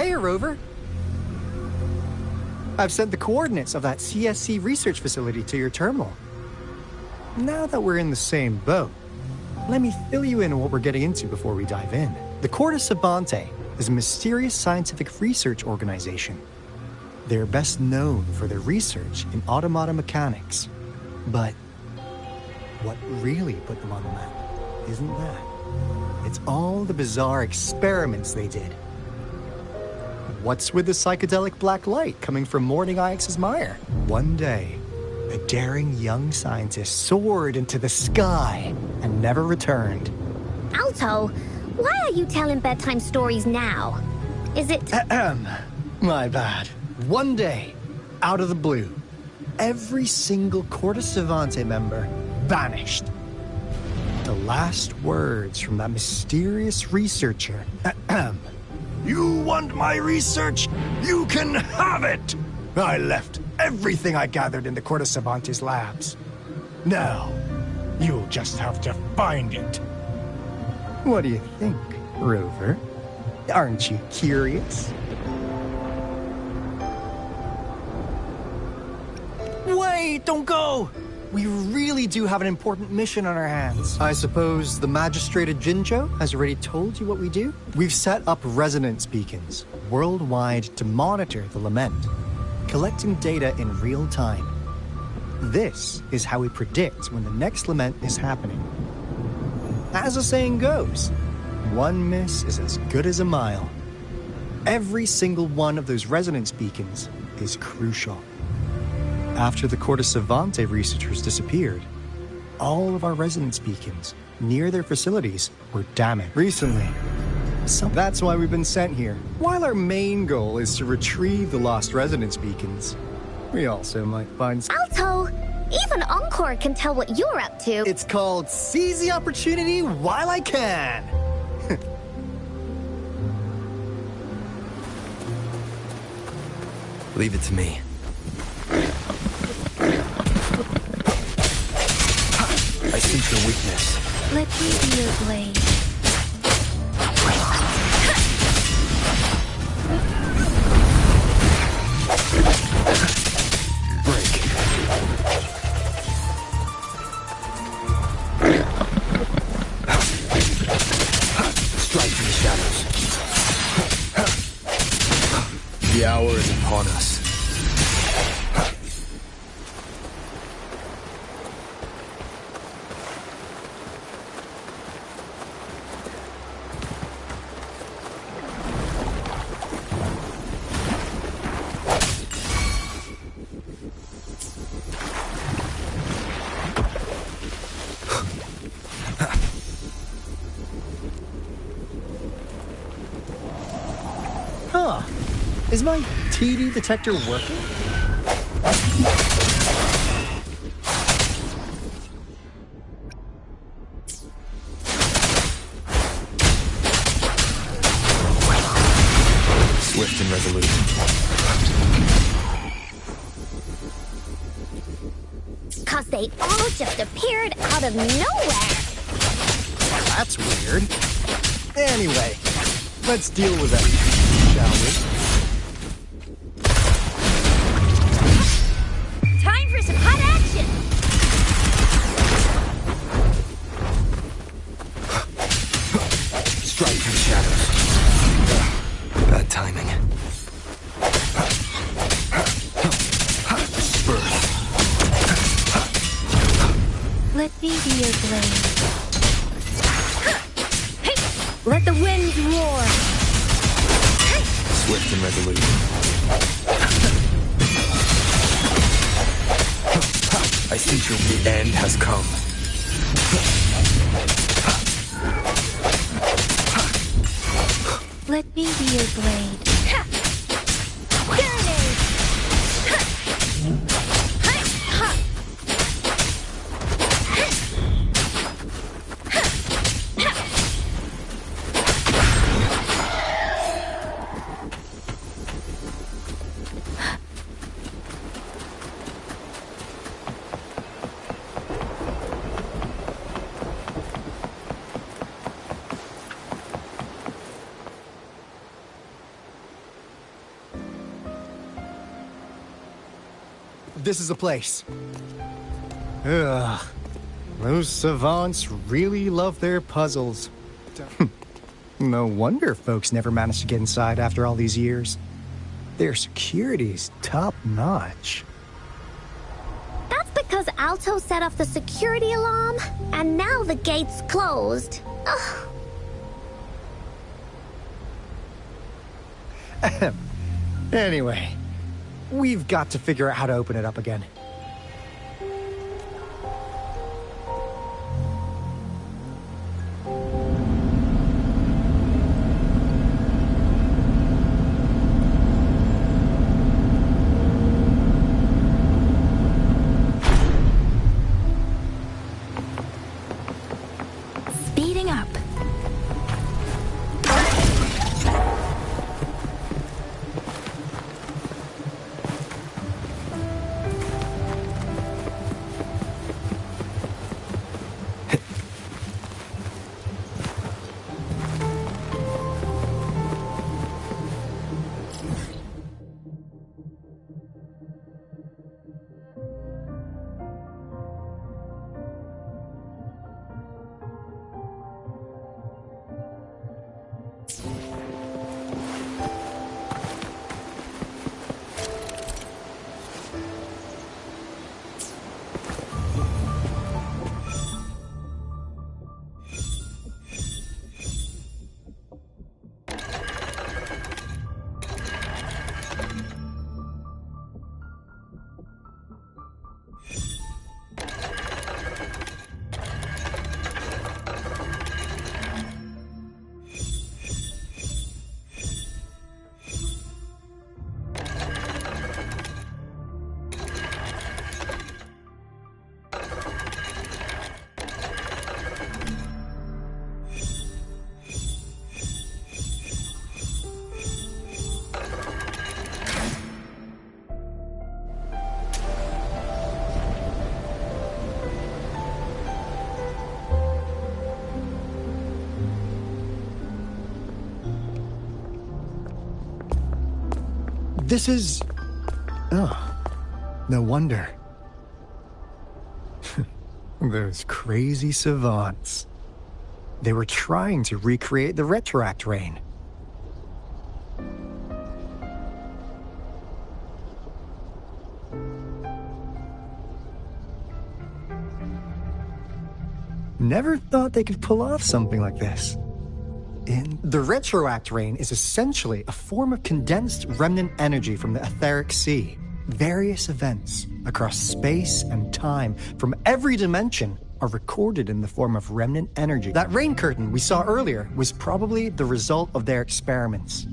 Hiya, Rover. I've sent the coordinates of that CSC research facility to your terminal. Now that we're in the same boat, let me fill you in on what we're getting into before we dive in. The Corte Savante is a mysterious scientific research organization. They're best known for their research in automata mechanics. But what really put them on the map isn't that. It's all the bizarre experiments they did. What's with the psychedelic black light coming from Morning Ix's mire? One day, a daring young scientist soared into the sky and never returned. Alto, why are you telling bedtime stories now? Is it... My bad. One day, out of the blue, every single Corte Savante member vanished. The last words from that mysterious researcher. You want my research? You can have it! I left everything I gathered in the Corte Savante's labs. Now, you'll just have to find it. What do you think, Rover? Aren't you curious? Wait, don't go! We really do have an important mission on our hands. I suppose the Magistrate of Jinzhou has already told you what we do? We've set up resonance beacons worldwide to monitor the lament, collecting data in real time. This is how we predict when the next lament is happening. As the saying goes, one miss is as good as a mile. Every single one of those resonance beacons is crucial. After the Corte Savante researchers disappeared, all of our resonance beacons near their facilities were damaged recently. So that's why we've been sent here. While our main goal is to retrieve the lost resonance beacons, we also might find... Alto, even Encore can tell what you're up to. It's called Seize the Opportunity While I Can. Leave it to me. I sense your weakness. Let me be your blade. Break. Strike in the shadows. The hour is upon us. Is my TD detector working? Swift and resolute. Cause they all just appeared out of nowhere. That's weird. Anyway, let's deal with that, shall we? Time for some hot action! Strike through the shadows. Bad timing. Spur. Let me be your blade. Let the winds roar. Swift and resolute. I sense the end has come. Let me be your blade. this is the place. Ugh. Those savants really love their puzzles. No wonder folks never managed to get inside after all these years. Their security's top-notch. That's because Alto set off the security alarm, and now the gate's closed. Ugh. Anyway, we've got to figure out how to open it up again. Speeding up. This is... Oh, no wonder. Those crazy savants. They were trying to recreate the retroact rain. Never thought they could pull off something like this. The retroact rain is essentially a form of condensed remnant energy from the etheric sea. Various events across space and time from every dimension are recorded in the form of remnant energy. That rain curtain we saw earlier was probably the result of their experiments.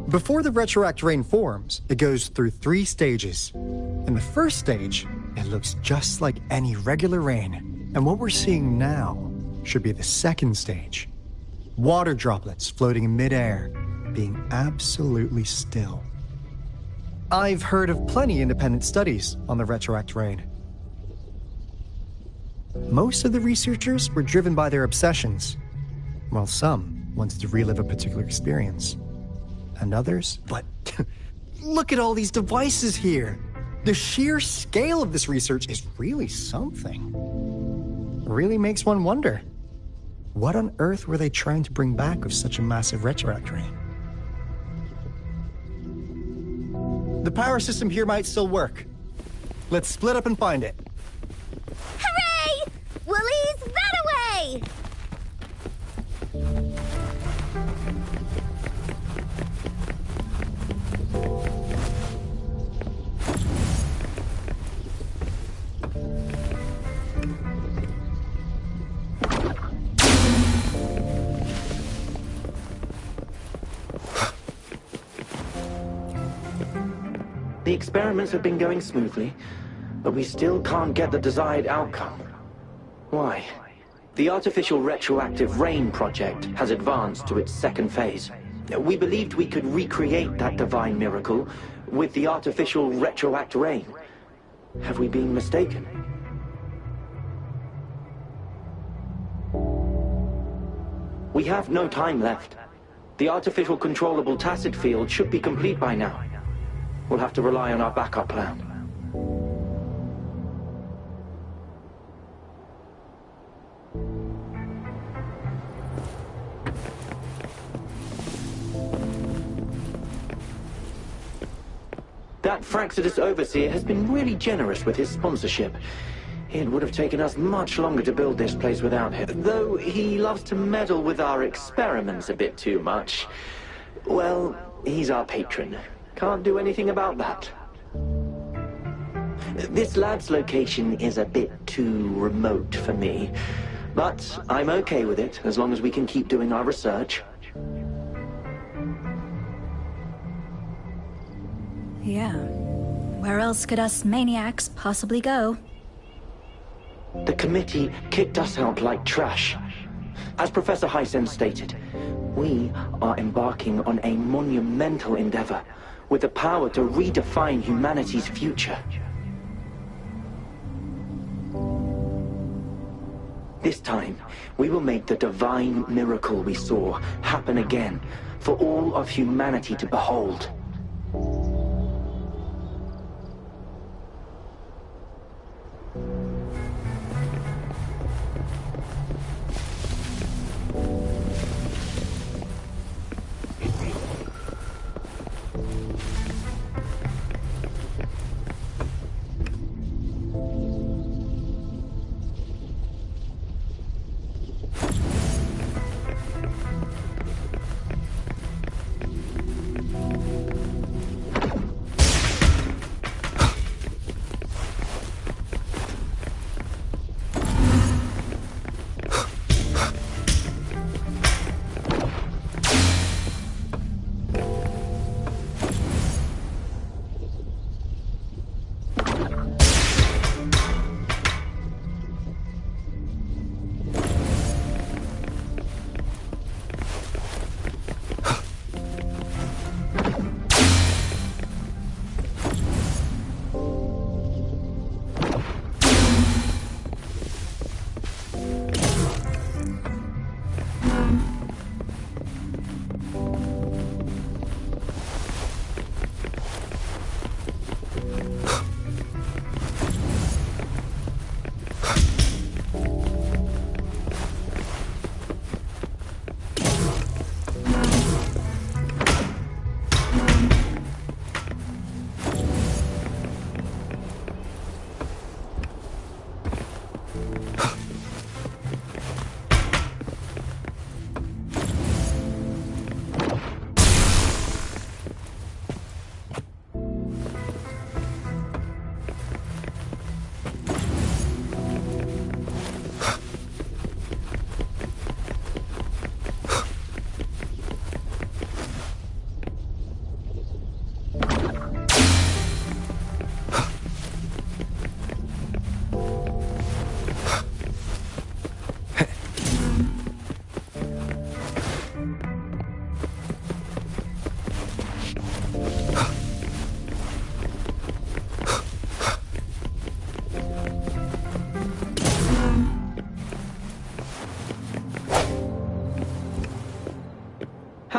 Before the retroact rain forms, it goes through 3 stages. In the first stage, it looks just like any regular rain. And what we're seeing now should be the second stage. Water droplets floating in midair, being absolutely still. I've heard of plenty independent studies on the retroact rain. Most of the researchers were driven by their obsessions, while some wanted to relive a particular experience. And others, but look at all these devices here. The sheer scale of this research is really something. It really makes one wonder. What on earth were they trying to bring back with such a massive retroact rain? The power system here might still work. Let's split up and find it. Hooray! Woolies, that away! The experiments have been going smoothly, but we still can't get the desired outcome. Why? The artificial retroactive rain project has advanced to its second phase. We believed we could recreate that divine miracle with the artificial retroact rain. Have we been mistaken? We have no time left. The artificial controllable tacit field should be complete by now. We'll have to rely on our backup plan. That Fraxidus overseer has been really generous with his sponsorship. It would have taken us much longer to build this place without him. Though he loves to meddle with our experiments a bit too much. Well, he's our patron. Can't do anything about that. This lab's location is a bit too remote for me. But I'm okay with it, as long as we can keep doing our research. Yeah. Where else could us maniacs possibly go? The committee kicked us out like trash. As Professor Hysen stated, we are embarking on a monumental endeavor with the power to redefine humanity's future. This time, we will make the divine miracle we saw happen again for all of humanity to behold.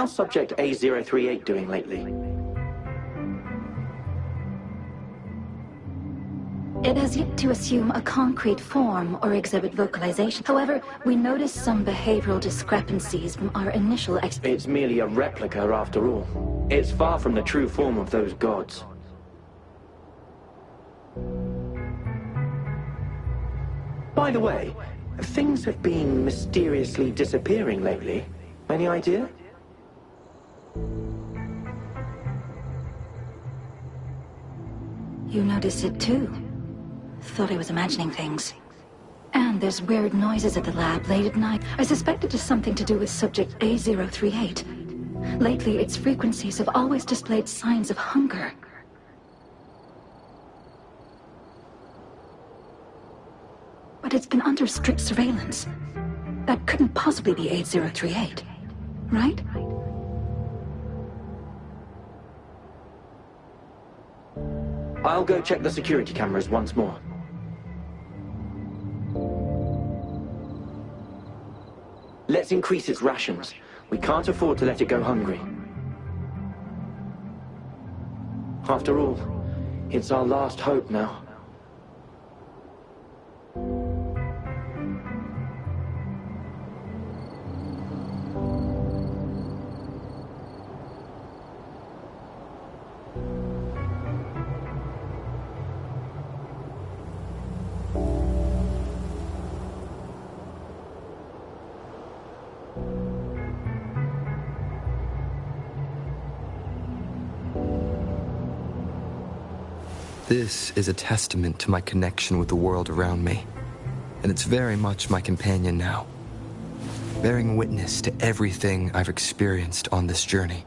How's Subject A038 doing lately? It has yet to assume a concrete form or exhibit vocalization. However, we noticed some behavioral discrepancies from our initial It's merely a replica after all. It's far from the true form of those gods. By the way, things have been mysteriously disappearing lately. Any idea? You noticed it too. Thought I was imagining things. And there's weird noises at the lab late at night. I suspect it is something to do with Subject A038. Lately, its frequencies have always displayed signs of hunger. But it's been under strict surveillance. That couldn't possibly be A038, right? I'll go check the security cameras once more. Let's increase its rations. We can't afford to let it go hungry. After all, it's our last hope now. This is a testament to my connection with the world around me, and it's very much my companion now, bearing witness to everything I've experienced on this journey.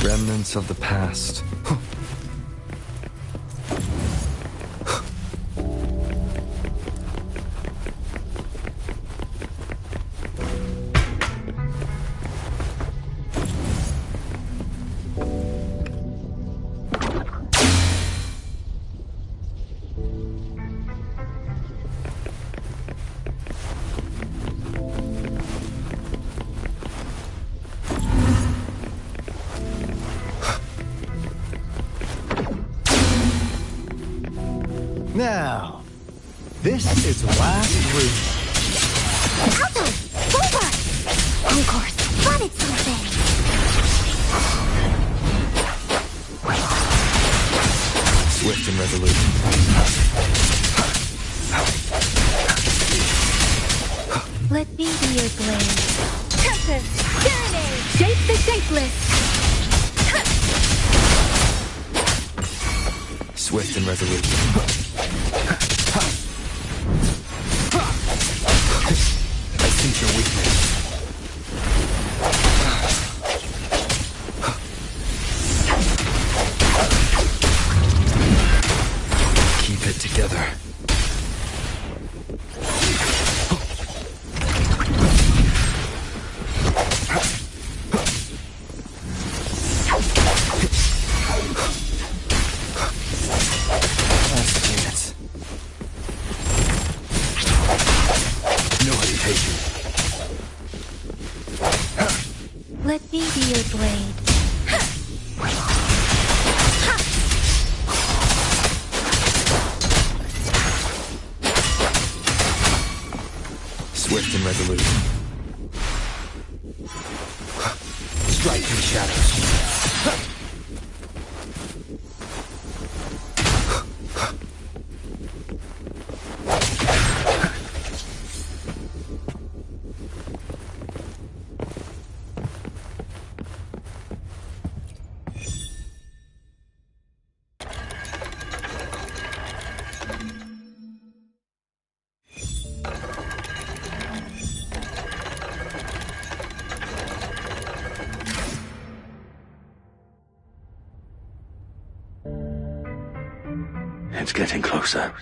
Remnants of the past. Now, this is last room. Alto! Over! Encore spotted something! Swift and resolute. Let me be your blade. Tempest! Serenade! Shape the shapeless! Swift and resolute. I sense your weakness. Keep it together. Let me be your blade. Swift and resolute. Strike through shadows. It's getting closer.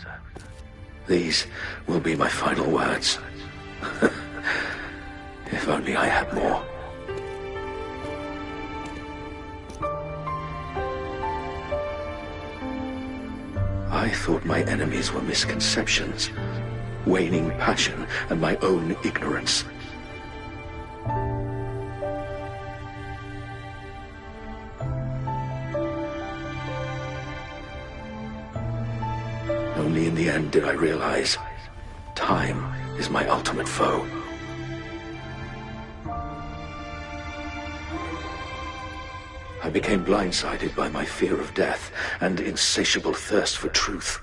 These will be my final words. If only I had more. I thought my enemies were misconceptions, waning passion, and my own ignorance. Only in the end did I realize time is my ultimate foe. I became blindsided by my fear of death and insatiable thirst for truth,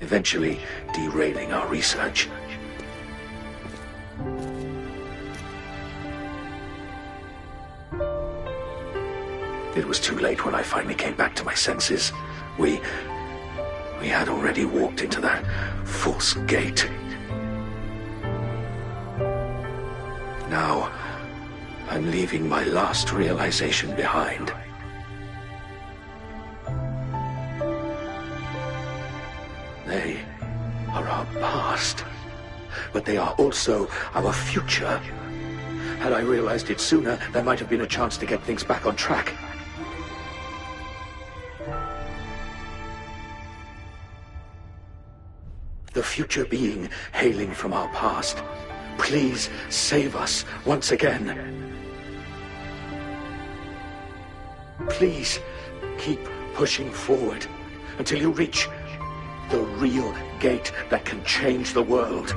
eventually derailing our research. It was too late when I finally came back to my senses. We had already walked into that false gate. Now, I'm leaving my last realization behind. They are our past, but they are also our future. Had I realized it sooner, there might have been a chance to get things back on track. The future being hailing from our past, please save us once again. Please keep pushing forward until you reach the real gate that can change the world.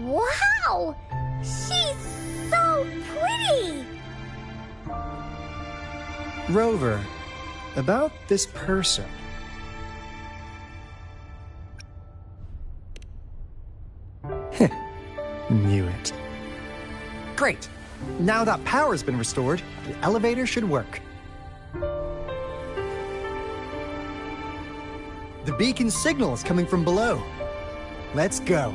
Wow! She's so pretty! Rover, about this person. Knew it. Great! Now that power's been restored, the elevator should work. The beacon signal is coming from below. Let's go.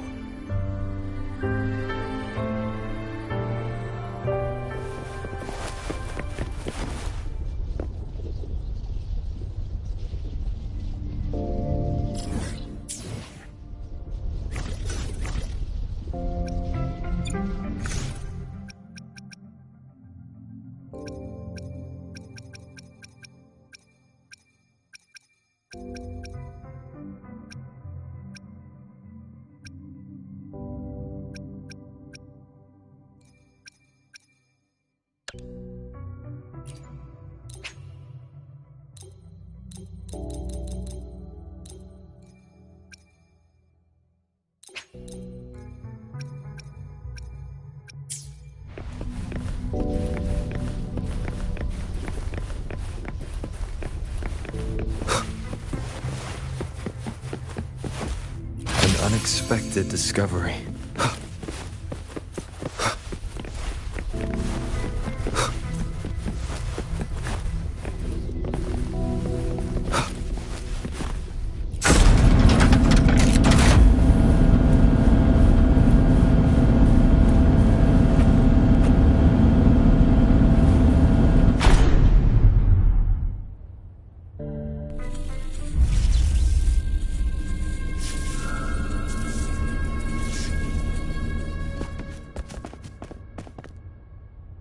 An unexpected discovery.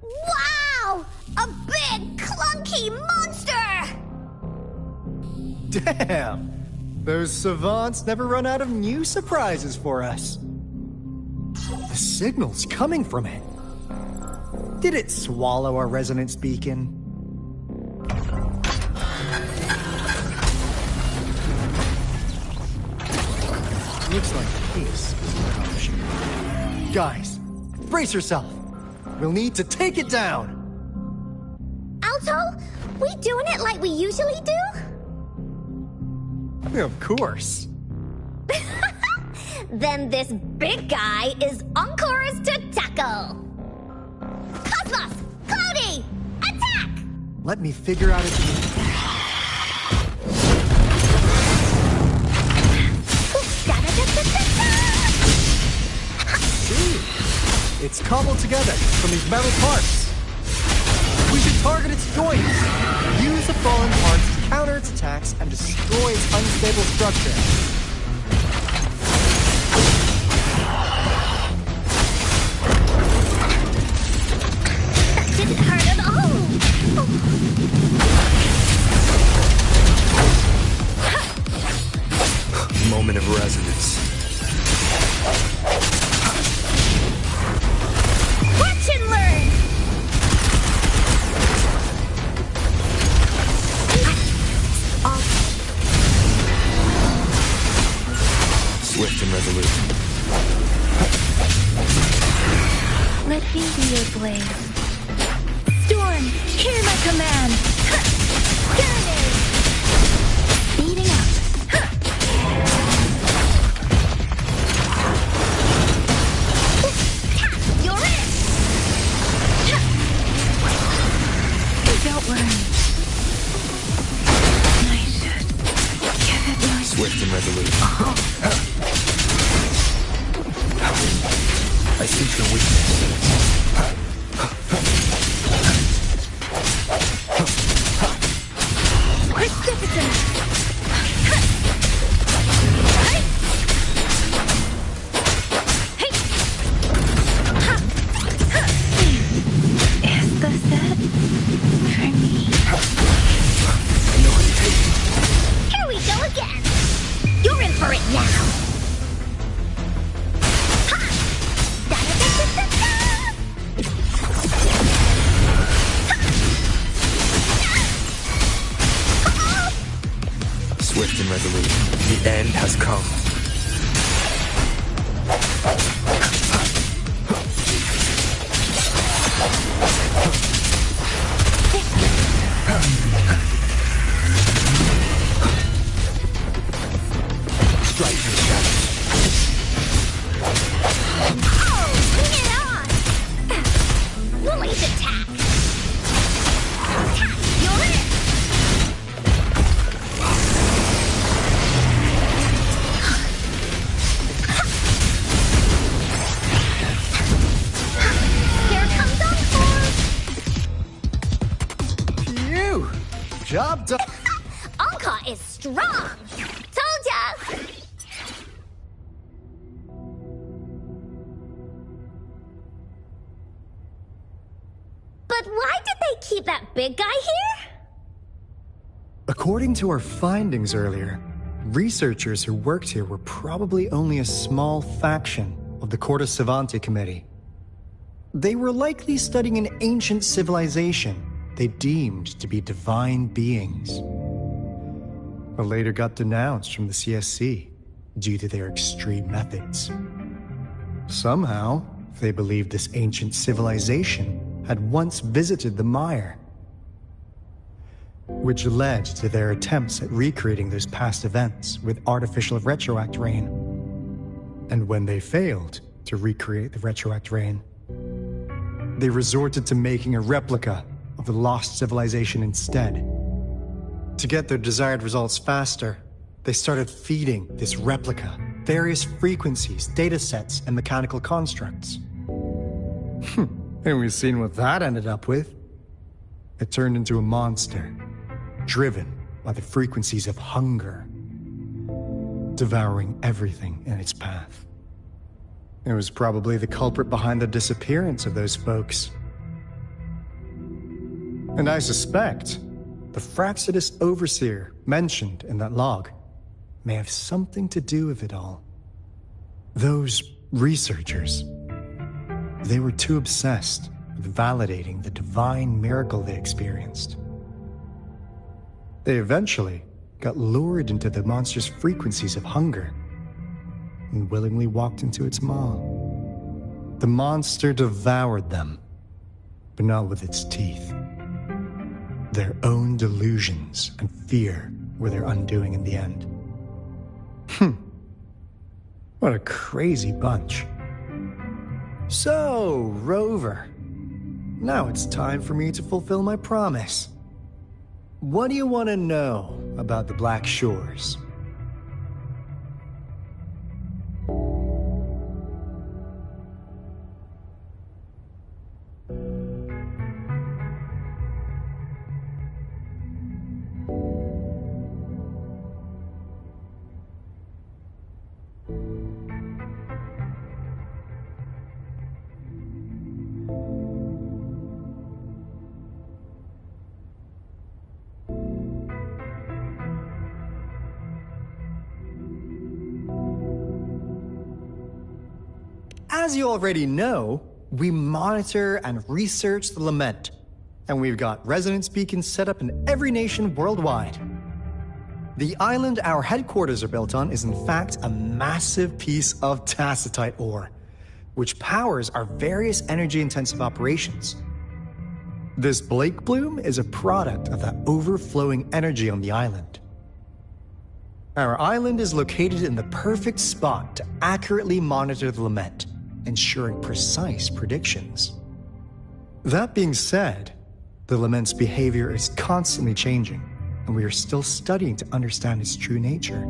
Wow! A big, clunky monster! Damn! Those savants never run out of new surprises for us. The signal's coming from it. Did it swallow our resonance beacon? Looks like peace is an option. Guys, brace yourself. We'll need to take it down. Alto, we doing it like we usually do? Of course. Then this big guy is Encore's to tackle. Cosmos! Cloudy! Attack! Let me figure out its See, it's cobbled together from these metal parts. We should target its joints. Use the fallen parts to counter its attacks and destroy its unstable structure. Didn't hurt at all. Moment of resonance. Watch and learn. Swift and resolute. Let me be your blade. Storm! I sense your weakness. Precipitant! Is the set for me? No hesitation. Here we go again. You're in for it now. Ha! Swift and resolute, the end has come. Strike me, shadows. Oh, bring it on! Lily's attack! Attack, you're in! Here comes Encore! Phew! Job done. Anka is strong! Told ya! But why did they keep that big guy here? According to our findings earlier, researchers who worked here were probably only a small faction of the Corte Savante Committee. They were likely studying an ancient civilization they deemed to be divine beings, but later got denounced from the CSC due to their extreme methods. Somehow, they believed this ancient civilization had once visited the mire, which led to their attempts at recreating those past events with artificial retroact rain. And when they failed to recreate the retroact rain, they resorted to making a replica of the lost civilization instead. To get their desired results faster, they started feeding this replica various frequencies, datasets, and mechanical constructs. And we've seen what that ended up with. It turned into a monster, driven by the frequencies of hunger, devouring everything in its path. It was probably the culprit behind the disappearance of those folks. And I suspect the Fraxidus Overseer mentioned in that log may have something to do with it all. Those researchers, they were too obsessed with validating the divine miracle they experienced. They eventually got lured into the monster's frequencies of hunger and willingly walked into its maw. The monster devoured them, but not with its teeth. Their own delusions and fear were their undoing in the end. What a crazy bunch. So, Rover, now it's time for me to fulfill my promise. What do you want to know about the Black Shores? As you already know, we monitor and research the Lament, and we've got resonance beacons set up in every nation worldwide. The island our headquarters are built on is in fact a massive piece of tacitite ore, which powers our various energy-intensive operations. This Blake Bloom is a product of that overflowing energy on the island. Our island is located in the perfect spot to accurately monitor the Lament, ensuring precise predictions. That being said, the Lament's behavior is constantly changing, and we are still studying to understand its true nature.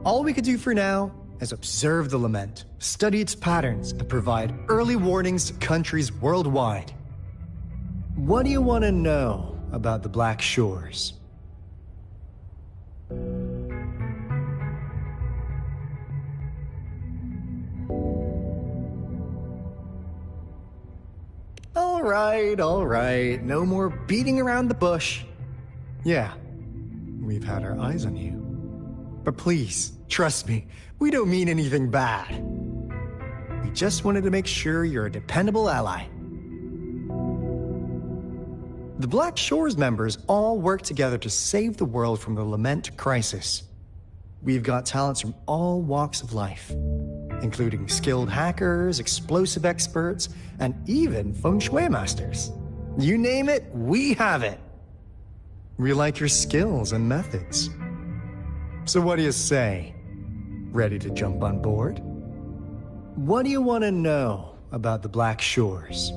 All we could do for now is observe the lament, study its patterns, and provide early warnings to countries worldwide. What do you want to know about the Black Shores? All right. No more beating around the bush. Yeah, we've had our eyes on you. But please, trust me, we don't mean anything bad. We just wanted to make sure you're a dependable ally. The Black Shores members all work together to save the world from the Lament crisis. We've got talents from all walks of life, including skilled hackers, explosive experts, and even feng shui masters. You name it, we have it. We like your skills and methods. So what do you say? Ready to jump on board? What do you want to know about the Black Shores?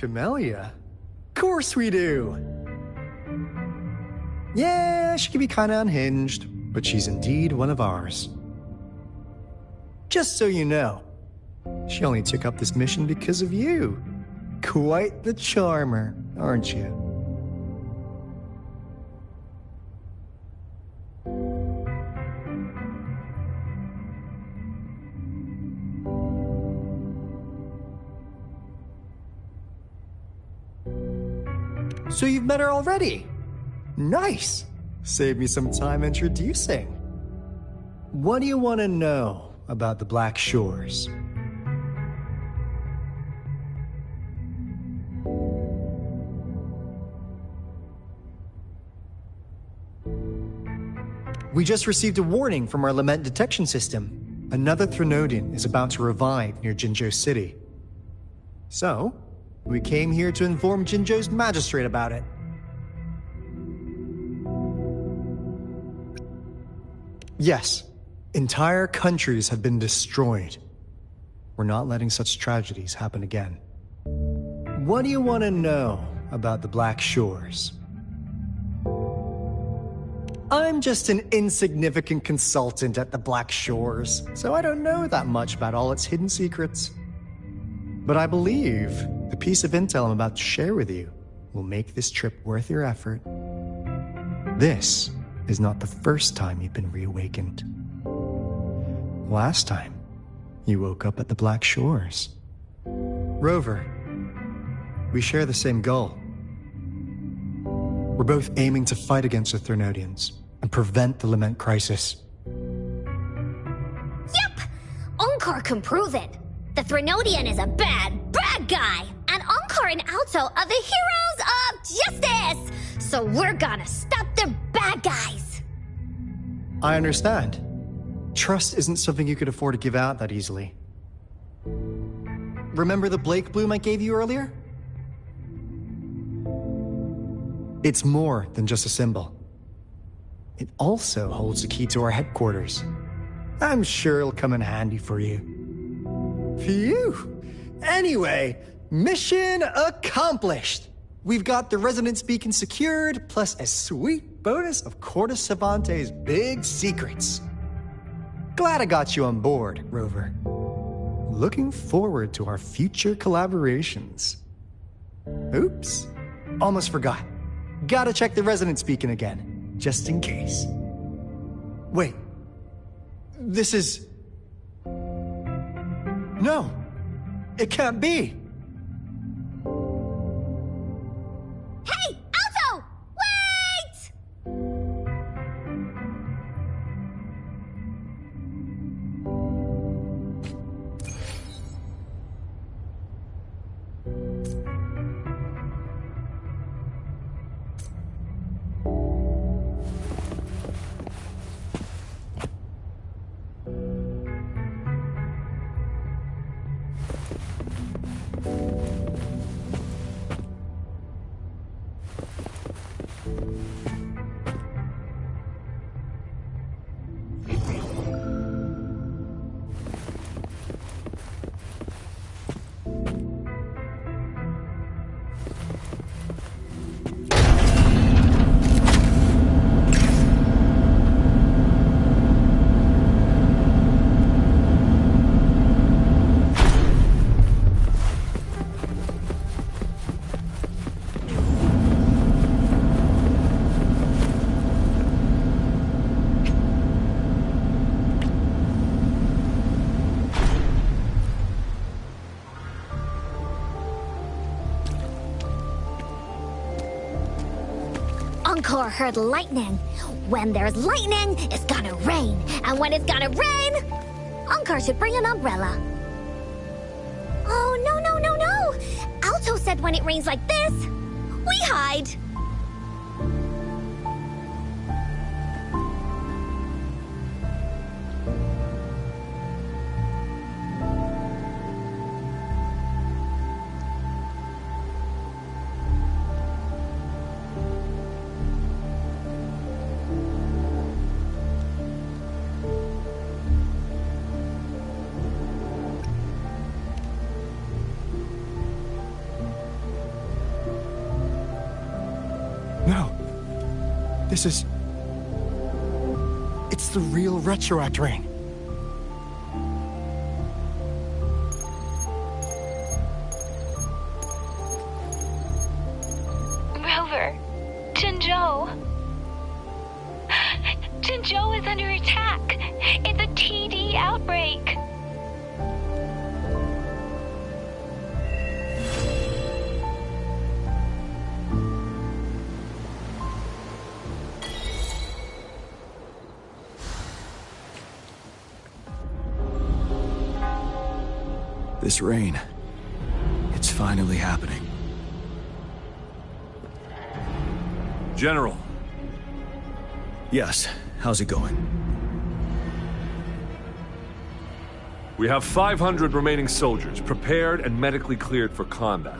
Camellia? Course we do! Yeah, she can be kinda unhinged, but she's indeed one of ours. Just so you know, she only took up this mission because of you. Quite the charmer, aren't you? So you've met her already? Nice! Save me some time introducing. What do you want to know about the Black Shores? We just received a warning from our lament detection system. Another Threnodian is about to revive near Jinzhou City. So, we came here to inform Jinzhou's magistrate about it. Yes, entire countries have been destroyed. We're not letting such tragedies happen again. What do you want to know about the Black Shores? I'm just an insignificant consultant at the Black Shores, so I don't know that much about all its hidden secrets. But I believe the piece of intel I'm about to share with you will make this trip worth your effort. This is not the first time you've been reawakened. Last time, you woke up at the Black Shores. Rover, we share the same goal. We're both aiming to fight against the Threnodians and prevent the Lament crisis. Yep! Onkar can prove it. The Threnodian is a bad, bad guy, and Onkar and Alto are the heroes of justice! So we're gonna stop the bad guys! I understand. Trust isn't something you could afford to give out that easily. Remember the Blake bloom I gave you earlier? It's more than just a symbol. It also holds the key to our headquarters. I'm sure it'll come in handy for you. Phew! Anyway, mission accomplished! We've got the resonance beacon secured, plus a sweet bonus of Corte Savante's big secrets. Glad I got you on board, Rover. Looking forward to our future collaborations. Oops. Almost forgot. Gotta check the resonance beacon again, just in case. Wait. This is... No. It can't be. Hey, Alto! Wait! Encore heard lightning. When there's lightning, it's gonna rain. And when it's gonna rain, Encore should bring an umbrella. Oh, no, no, no, no! Alto said when it rains like this, we hide. No. This is... It's the real Retroact ring. Rover, Jinzhou. Jinzhou is under attack. It's a TD outbreak. This rain, it's finally happening. General. Yes, how's it going? We have 500 remaining soldiers, prepared and medically cleared for combat.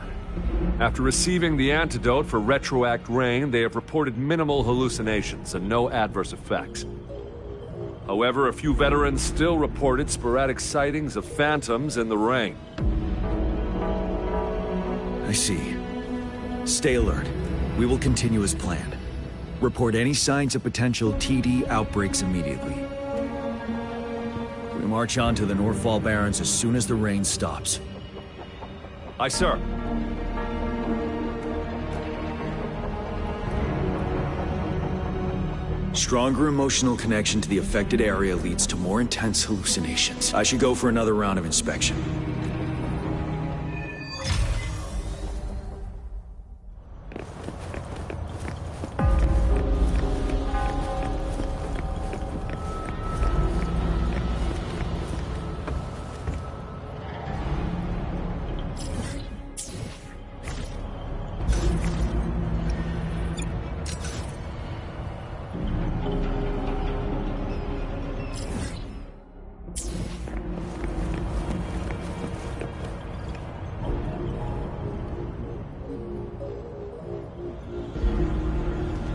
After receiving the antidote for Retroact Rain, they have reported minimal hallucinations and no adverse effects. However, a few veterans still reported sporadic sightings of phantoms in the rain. I see. Stay alert. We will continue as planned. Report any signs of potential TD outbreaks immediately. We march on to the Northfall Barrens as soon as the rain stops. Aye, sir. Stronger emotional connection to the affected area leads to more intense hallucinations. I should go for another round of inspection.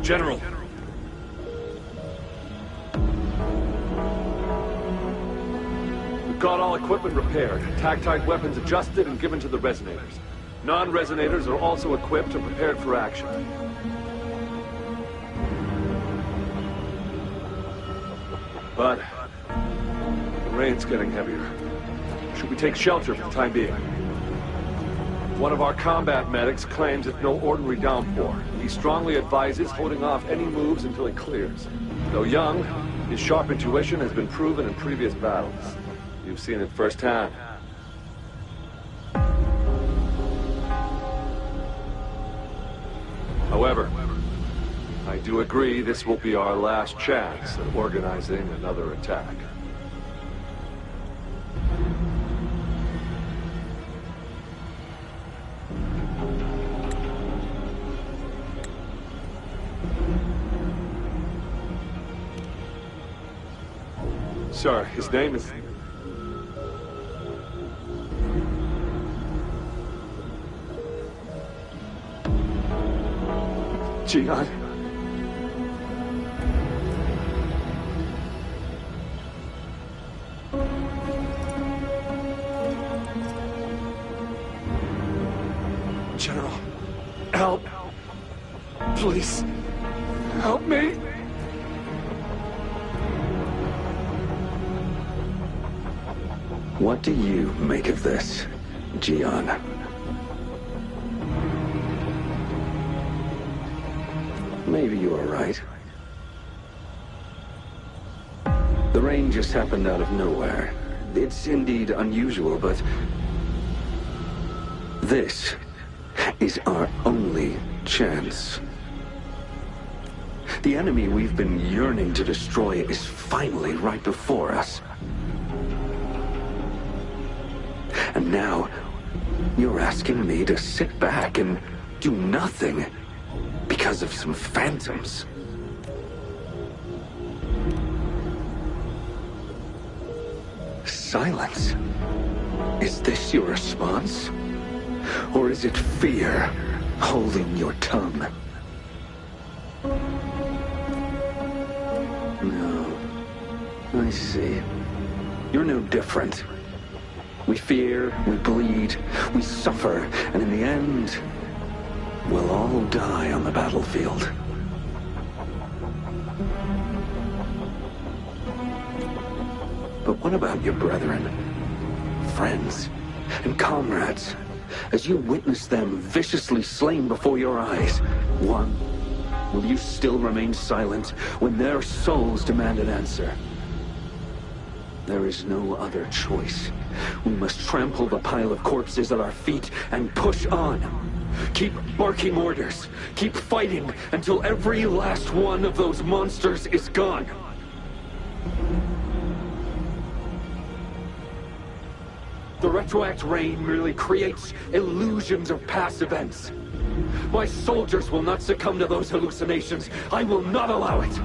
General. We've got all equipment repaired, tactite weapons adjusted and given to the resonators. Non-resonators are also equipped and prepared for action. But the rain's getting heavier. Should we take shelter for the time being? One of our combat medics claims it's no ordinary downpour. He strongly advises holding off any moves until it clears. Though young, his sharp intuition has been proven in previous battles. You've seen it firsthand. However, I do agree this will be our last chance at organizing another attack. Sir, his name is... Jian. General, help. Please, help me. What do you make of this, Jian? Maybe you are right. The rain just happened out of nowhere. It's indeed unusual, but... this is our only chance. The enemy we've been yearning to destroy is finally right before us. And now, you're asking me to sit back and do nothing because of some phantoms. Silence? Is this your response? Or is it fear holding your tongue? No. I see. You're no different. We fear, we bleed, we suffer, and in the end, we'll all die on the battlefield. But what about your brethren, friends, and comrades? As you witness them viciously slain before your eyes, one, will you still remain silent when their souls demand an answer? There is no other choice. We must trample the pile of corpses at our feet and push on. Keep barking orders. Keep fighting until every last one of those monsters is gone. The retroact rain merely creates illusions of past events. My soldiers will not succumb to those hallucinations. I will not allow it.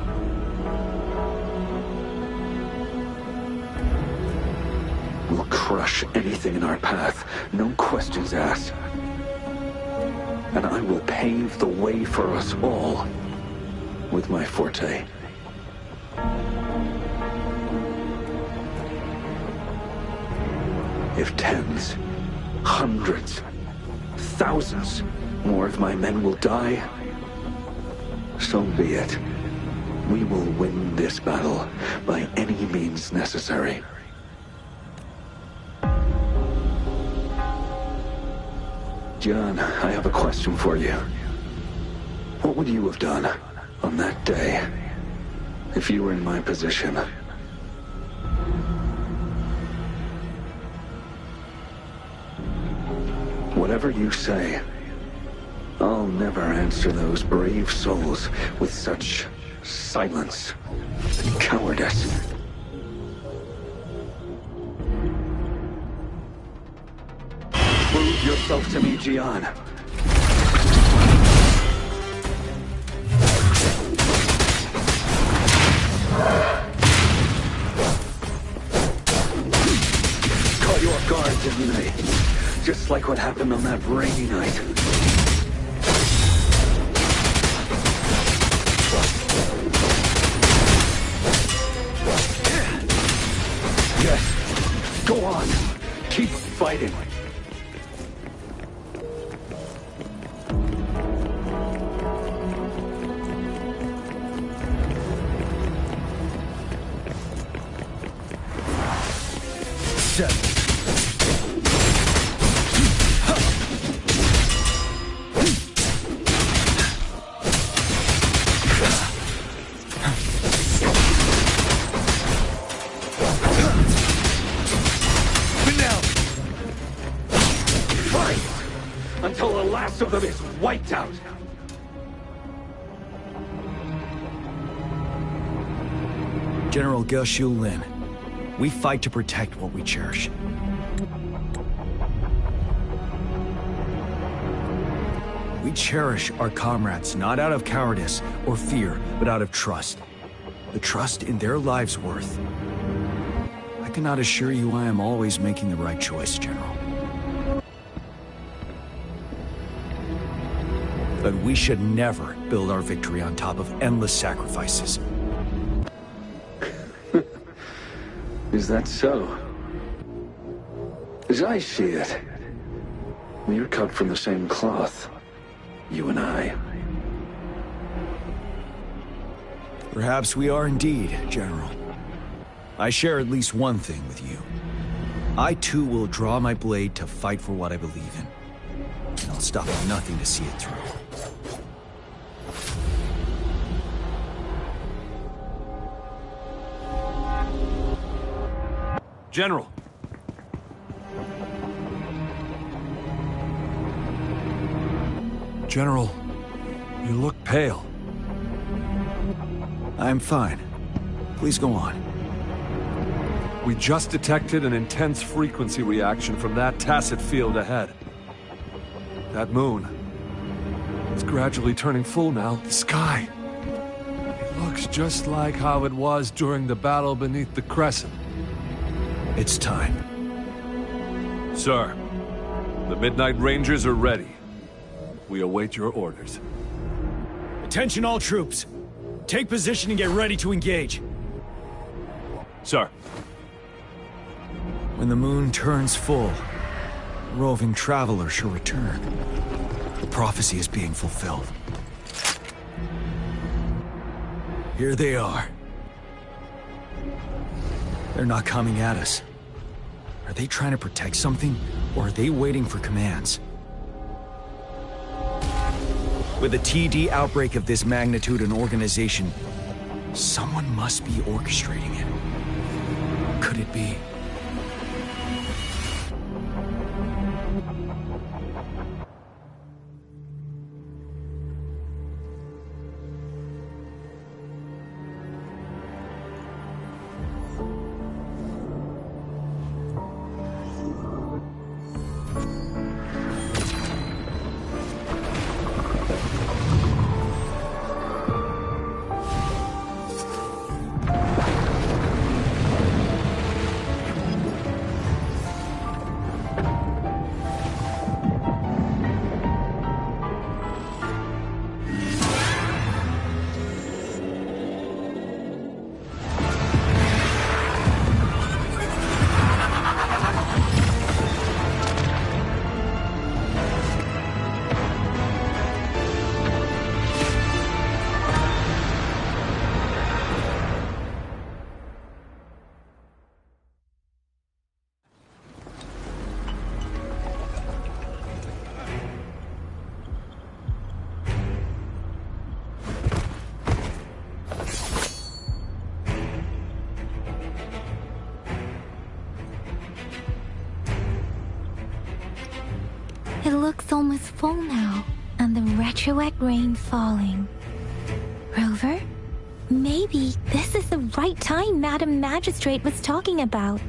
We'll crush anything in our path, no questions asked. And I will pave the way for us all with my forte. If tens, hundreds, thousands more of my men will die, so be it. We will win this battle by any means necessary. John, I have a question for you. What would you have done on that day if you were in my position? Whatever you say, I'll never answer those brave souls with such silence and cowardice. Prove yourself to me, Jian. Caught you off guard, didn't they? Just like what happened on that rainy night. Yes, go on. Keep fighting. of them is wiped out. General Ge Lin, we fight to protect what we cherish. We cherish our comrades not out of cowardice or fear, but out of trust. The trust in their lives' worth. I cannot assure you I am always making the right choice, General. But we should never build our victory on top of endless sacrifices. Is that so? As I see it, we're cut from the same cloth. You and I. Perhaps we are indeed, General. I share at least one thing with you. I too will draw my blade to fight for what I believe in. And I'll stop at nothing to see it through. General. General, you look pale. I'm fine. Please go on. We just detected an intense frequency reaction from that tacit field ahead. That moon is gradually turning full now. The sky. It looks just like how it was during the battle beneath the crescent. It's time. Sir, the Midnight Rangers are ready. We await your orders. Attention all troops. Take position and get ready to engage. Sir. When the moon turns full, the roving traveler shall return. The prophecy is being fulfilled. Here they are. They're not coming at us. Are they trying to protect something, or are they waiting for commands? With a TD outbreak of this magnitude and organization, someone must be orchestrating it. Could it be? It looks almost full now, and the retroact rain falling. Rover? Maybe this is the right time Madam Magistrate was talking about.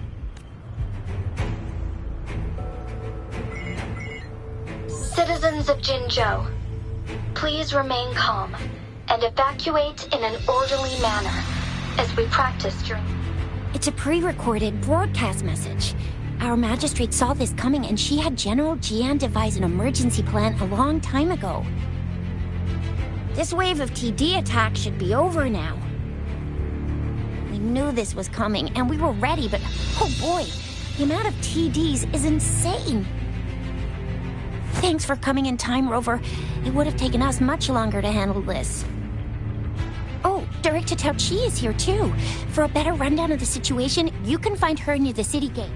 Citizens of Jinzhou, please remain calm and evacuate in an orderly manner as we practice during... It's a pre-recorded broadcast message. Our magistrate saw this coming and she had General Jian devise an emergency plan a long time ago. This wave of TD attacks should be over now. We knew this was coming and we were ready, but oh boy, the amount of TDs is insane. Thanks for coming in time, Rover. It would have taken us much longer to handle this. Oh, Director Tao Chi is here too. For a better rundown of the situation, you can find her near the city gate.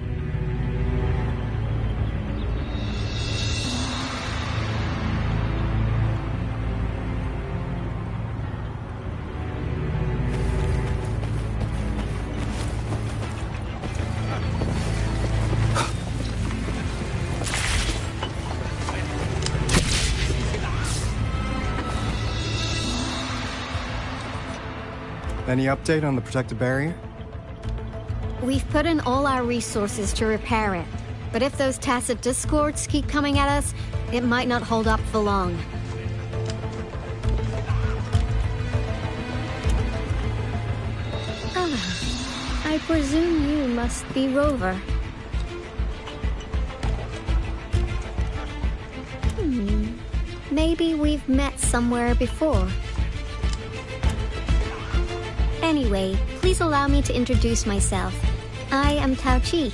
Any update on the protective barrier? We've put in all our resources to repair it. But if those tacit discords keep coming at us, it might not hold up for long. I presume you must be Rover. Maybe we've met somewhere before. Anyway, please allow me to introduce myself. I am Tao Chi,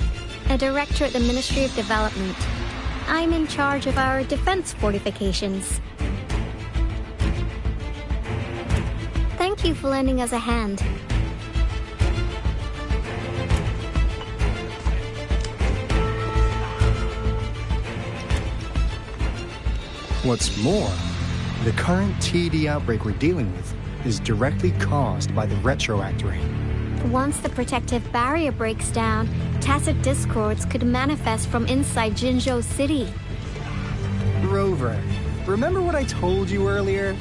a director at the Ministry of Development. I'm in charge of our defense fortifications. Thank you for lending us a hand. What's more, the current TD outbreak we're dealing with is directly caused by the retroact rain. Once the protective barrier breaks down, tacit discords could manifest from inside Jinzhou City. Rover, remember what I told you earlier?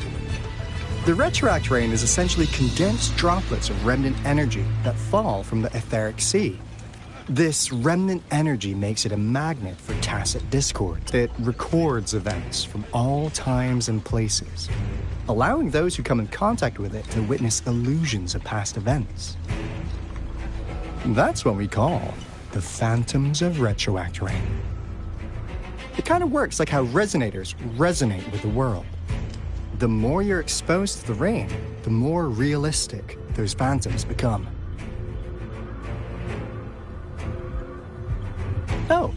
The retroact rain is essentially condensed droplets of remnant energy that fall from the etheric sea. This remnant energy makes it a magnet for tacit discord. It records events from all times and places, allowing those who come in contact with it to witness illusions of past events. That's what we call the phantoms of retroact rain. It kind of works like how resonators resonate with the world. The more you're exposed to the rain, the more realistic those phantoms become. Oh,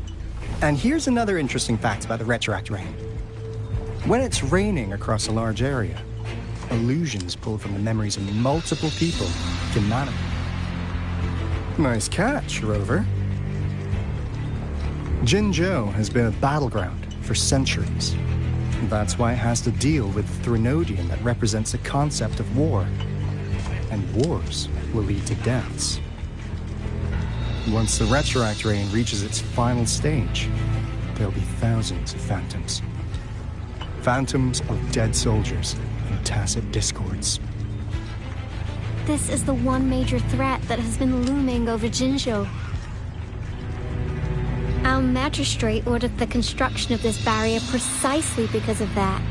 and here's another interesting fact about the retroact rain. When it's raining across a large area, illusions pulled from the memories of multiple people can manifest. Nice catch, Rover. Jinzhou has been a battleground for centuries. That's why it has to deal with the Threnodian that represents the concept of war. And wars will lead to deaths. Once the retroact rain reaches its final stage, there'll be thousands of phantoms. Phantoms of dead soldiers and tacit discords. This is the one major threat that has been looming over Jinzhou. Our magistrate ordered the construction of this barrier precisely because of that.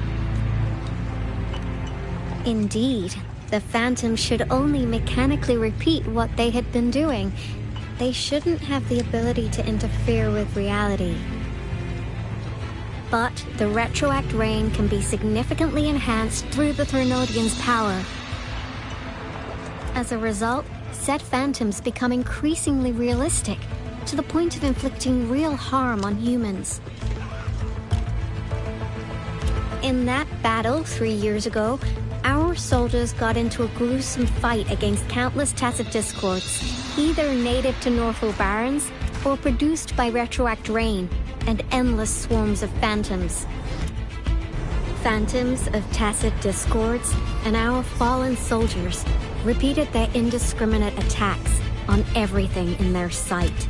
Indeed, the phantoms should only mechanically repeat what they had been doing. They shouldn't have the ability to interfere with reality. But the retroact rain can be significantly enhanced through the Threnodian's power. As a result, said phantoms become increasingly realistic, to the point of inflicting real harm on humans. In that battle 3 years ago, our soldiers got into a gruesome fight against countless tacit discords, either native to Northwell Barrens or produced by retroact rain and endless swarms of phantoms. Phantoms of tacit discords and our fallen soldiers repeated their indiscriminate attacks on everything in their sight.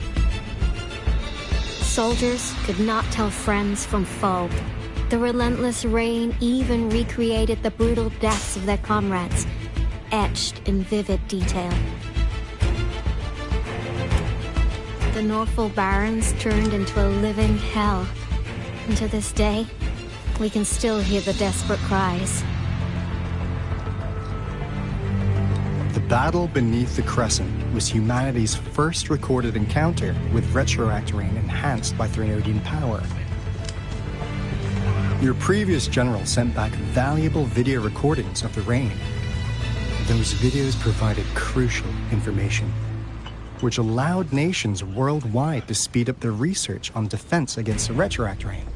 Soldiers could not tell friends from foe. The relentless rain even recreated the brutal deaths of their comrades, etched in vivid detail. The Northwell Barrens turned into a living hell, and to this day, we can still hear the desperate cries. The battle beneath the Crescent was humanity's first recorded encounter with retroact rain enhanced by Threnodian power. Your previous general sent back valuable video recordings of the rain. Those videos provided crucial information, which allowed nations worldwide to speed up their research on defense against the retroact rain.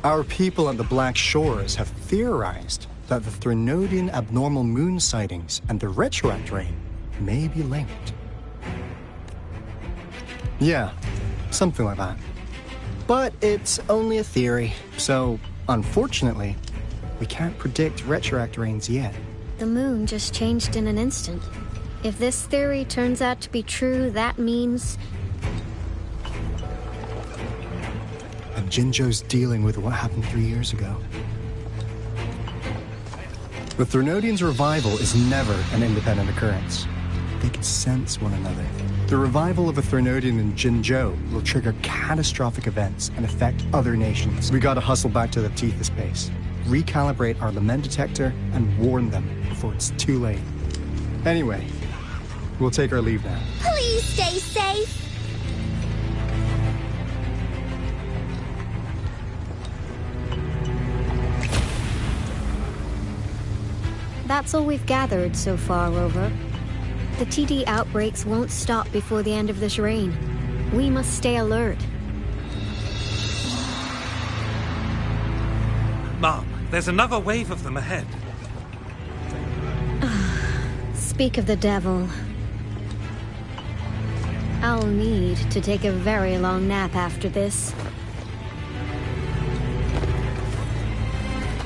Our people at the Black Shores have theorized that the Threnodian abnormal moon sightings and the retroact rain may be linked. Yeah, something like that. But it's only a theory, so unfortunately, we can't predict retroact rains yet. The moon just changed in an instant. If this theory turns out to be true, that means... And Jinzhou's dealing with what happened 3 years ago. The Threnodians' revival is never an independent occurrence. They can sense one another. The revival of a Threnodian in Jinzhou will trigger catastrophic events and affect other nations. We gotta hustle back to the teeth of space, recalibrate our lament detector, and warn them before it's too late. Anyway, we'll take our leave now. Please stay safe. That's all we've gathered so far, Rover. The TD outbreaks won't stop before the end of this reign. We must stay alert. Mom, there's another wave of them ahead. Speak of the devil. I'll need to take a very long nap after this.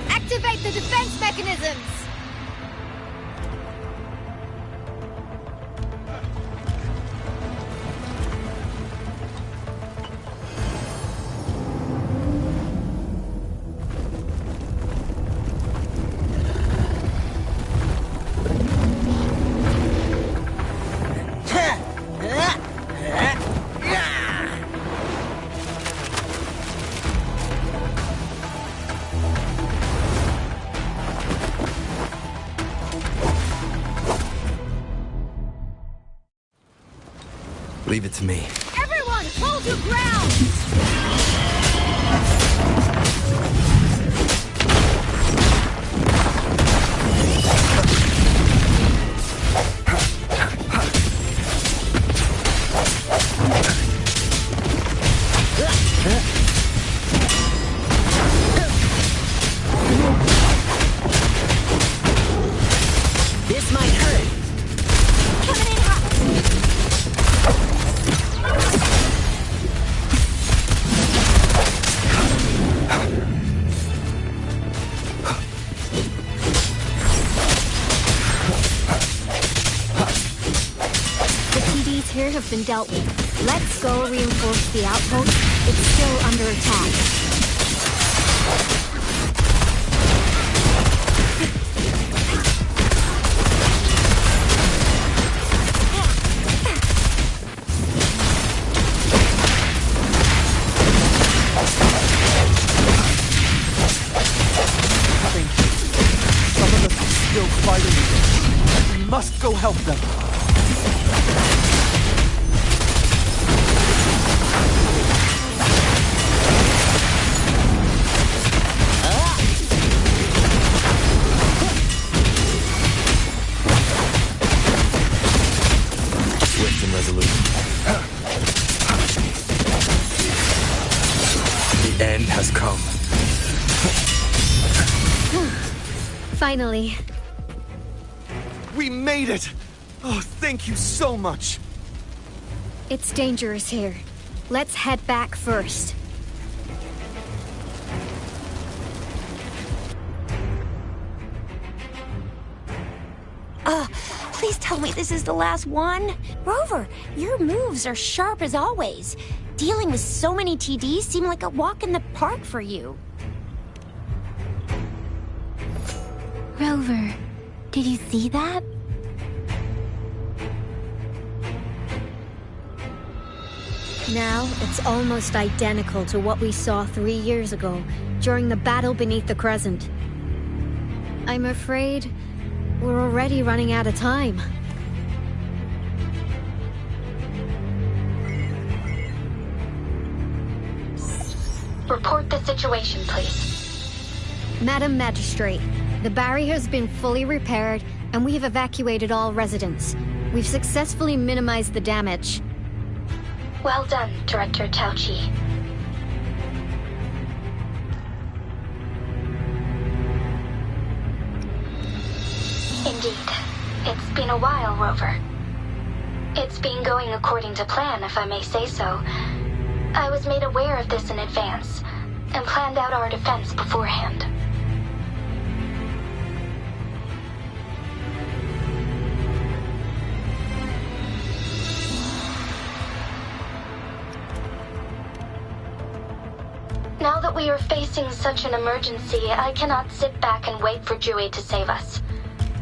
Activate the defense mechanisms! Leave it to me. Everyone, hold your ground! This might hurt. Coming in hot! The TDs here have been dealt with. Let's go reinforce the outpost. It's still under attack. Some of us are still fighting. We must go help them. Swift and resolute. The end has come. Finally. We made it! Oh, thank you so much. It's dangerous here. Let's head back first. Please tell me this is the last one. Rover, your moves are sharp as always. Dealing with so many TDs seemed like a walk in the park for you. Rover, did you see that? Now, it's almost identical to what we saw 3 years ago, during the battle beneath the Crescent. I'm afraid we're already running out of time. Report the situation, please. Madam Magistrate, the barrier has been fully repaired, and we have evacuated all residents. We've successfully minimized the damage. Well done, Director Tauchi. Indeed. It's been a while, Rover. It's been going according to plan, if I may say so. I was made aware of this in advance, and planned out our defense beforehand. Now that we are facing such an emergency, I cannot sit back and wait for Jue to save us.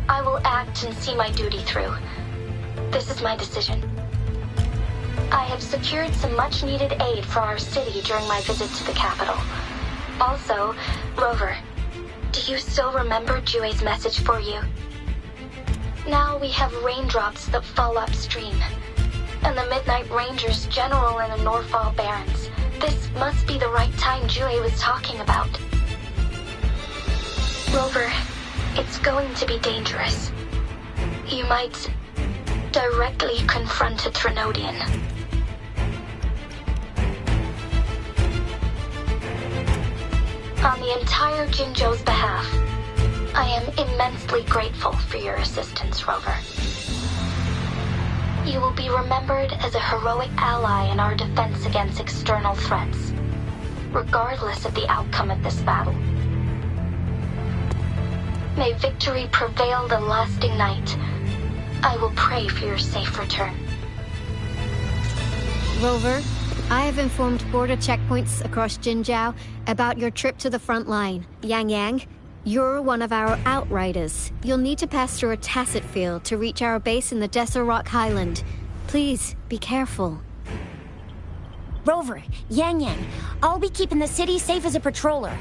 I will act and see my duty through. This is my decision. I have secured some much-needed aid for our city during my visit to the capital. Also, Rover, do you still remember Jue's message for you? Now we have raindrops that fall upstream, and the Midnight Rangers general in the Norfall Barrens. This must be the right time Jue was talking about. Rover, it's going to be dangerous. You might directly confront a Trinodian. On the entire Jinzhou's behalf, I am immensely grateful for your assistance, Rover. You will be remembered as a heroic ally in our defense against external threats, regardless of the outcome of this battle. May victory prevail the lasting night. I will pray for your safe return. Rover, I have informed border checkpoints across Jinzhou about your trip to the front line. Yang, you're one of our outriders. You'll need to pass through a tacit field to reach our base in the Desert Rock Highland. Please, be careful. Rover, Yang, I'll be keeping the city safe as a patroller.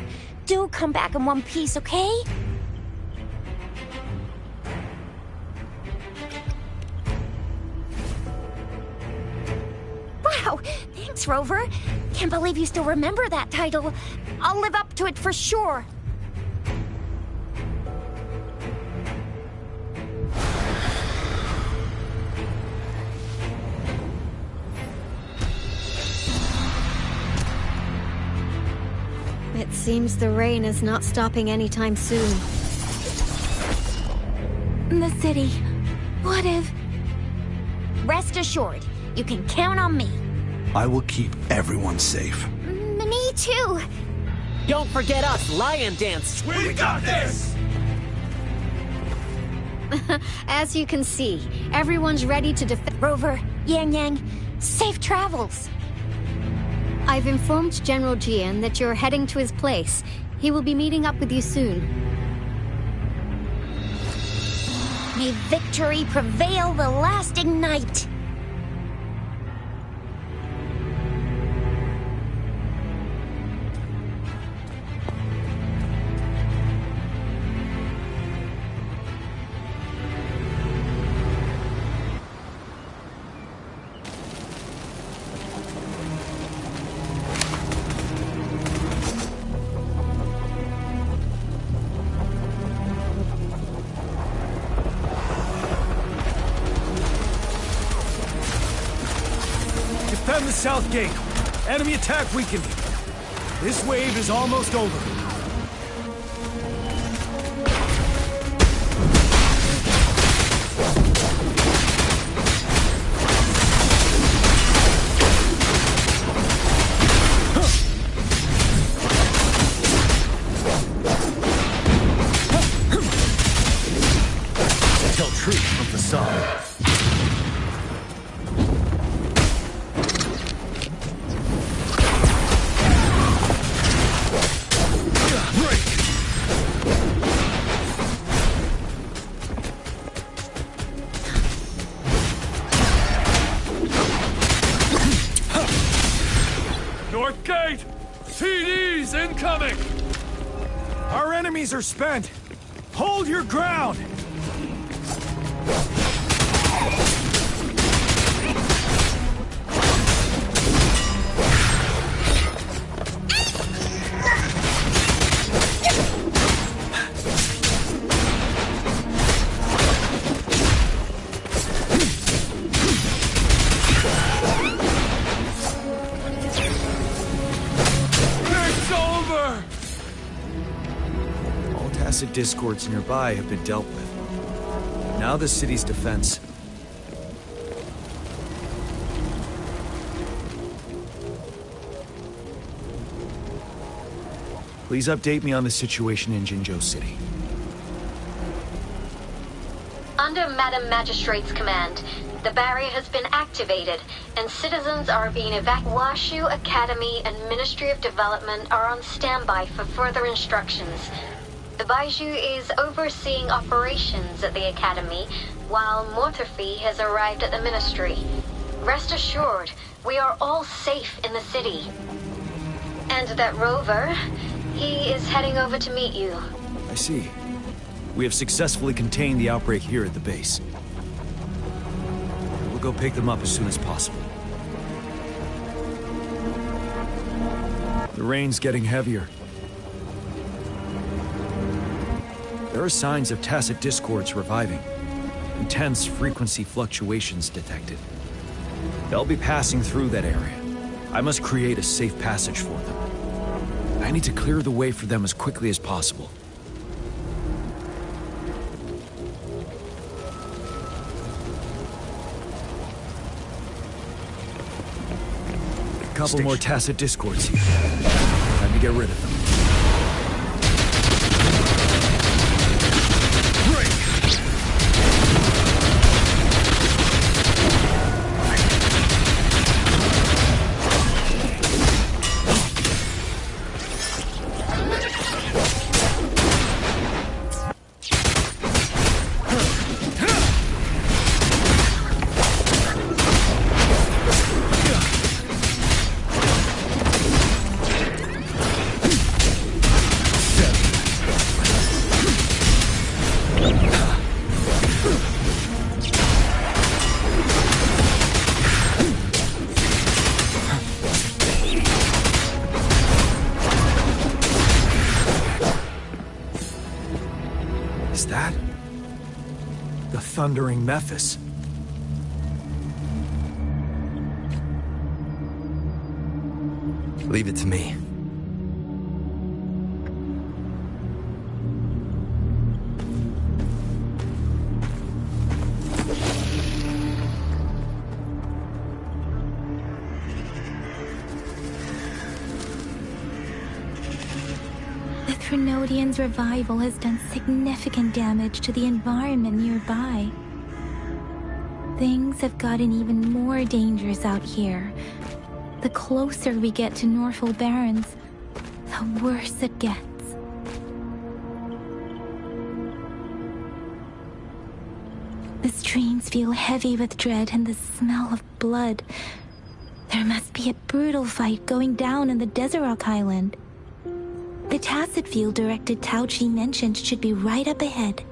Do come back in one piece, okay? Wow, thanks, Rover. Can't believe you still remember that title. I'll live up to it for sure. It seems the rain is not stopping anytime soon. The city. What if... Rest assured, you can count on me. I will keep everyone safe. Me too. Don't forget us, Lion Dance. We got this! As you can see, everyone's ready to defend. Rover, Yang, safe travels. I've informed General Jian that you're heading to his place. He will be meeting up with you soon. May victory prevail the lasting night. Defend the south gate. Enemy attack weakened. This wave is almost over. Tell truth from facade. North Gate! TDs incoming! Our enemies are spent. Hold your ground! Tacit discords nearby have been dealt with. Now the city's defense. Please update me on the situation in Jinzhou City. Under Madam Magistrate's command, the barrier has been activated, and citizens are being evacuated. Washu Academy and Ministry of Development are on standby for further instructions. The Baiju is overseeing operations at the Academy, while Mortherfee has arrived at the Ministry. Rest assured, we are all safe in the city. And that rover, he is heading over to meet you. I see. We have successfully contained the outbreak here at the base. We'll go pick them up as soon as possible. The rain's getting heavier. There are signs of tacit discords reviving. Intense frequency fluctuations detected. They'll be passing through that area. I must create a safe passage for them. I need to clear the way for them as quickly as possible. A couple more tacit discords here. Time to get rid of them. Thundering Mephis. Leave it to me. The Threnodian's revival has done significant damage to the environment nearby. Things have gotten even more dangerous out here. The closer we get to Northel Barrens, the worse it gets. The streams feel heavy with dread and the smell of blood. There must be a brutal fight going down in the Desert Island. The tacit field directed Tauchi mentioned should be right up ahead.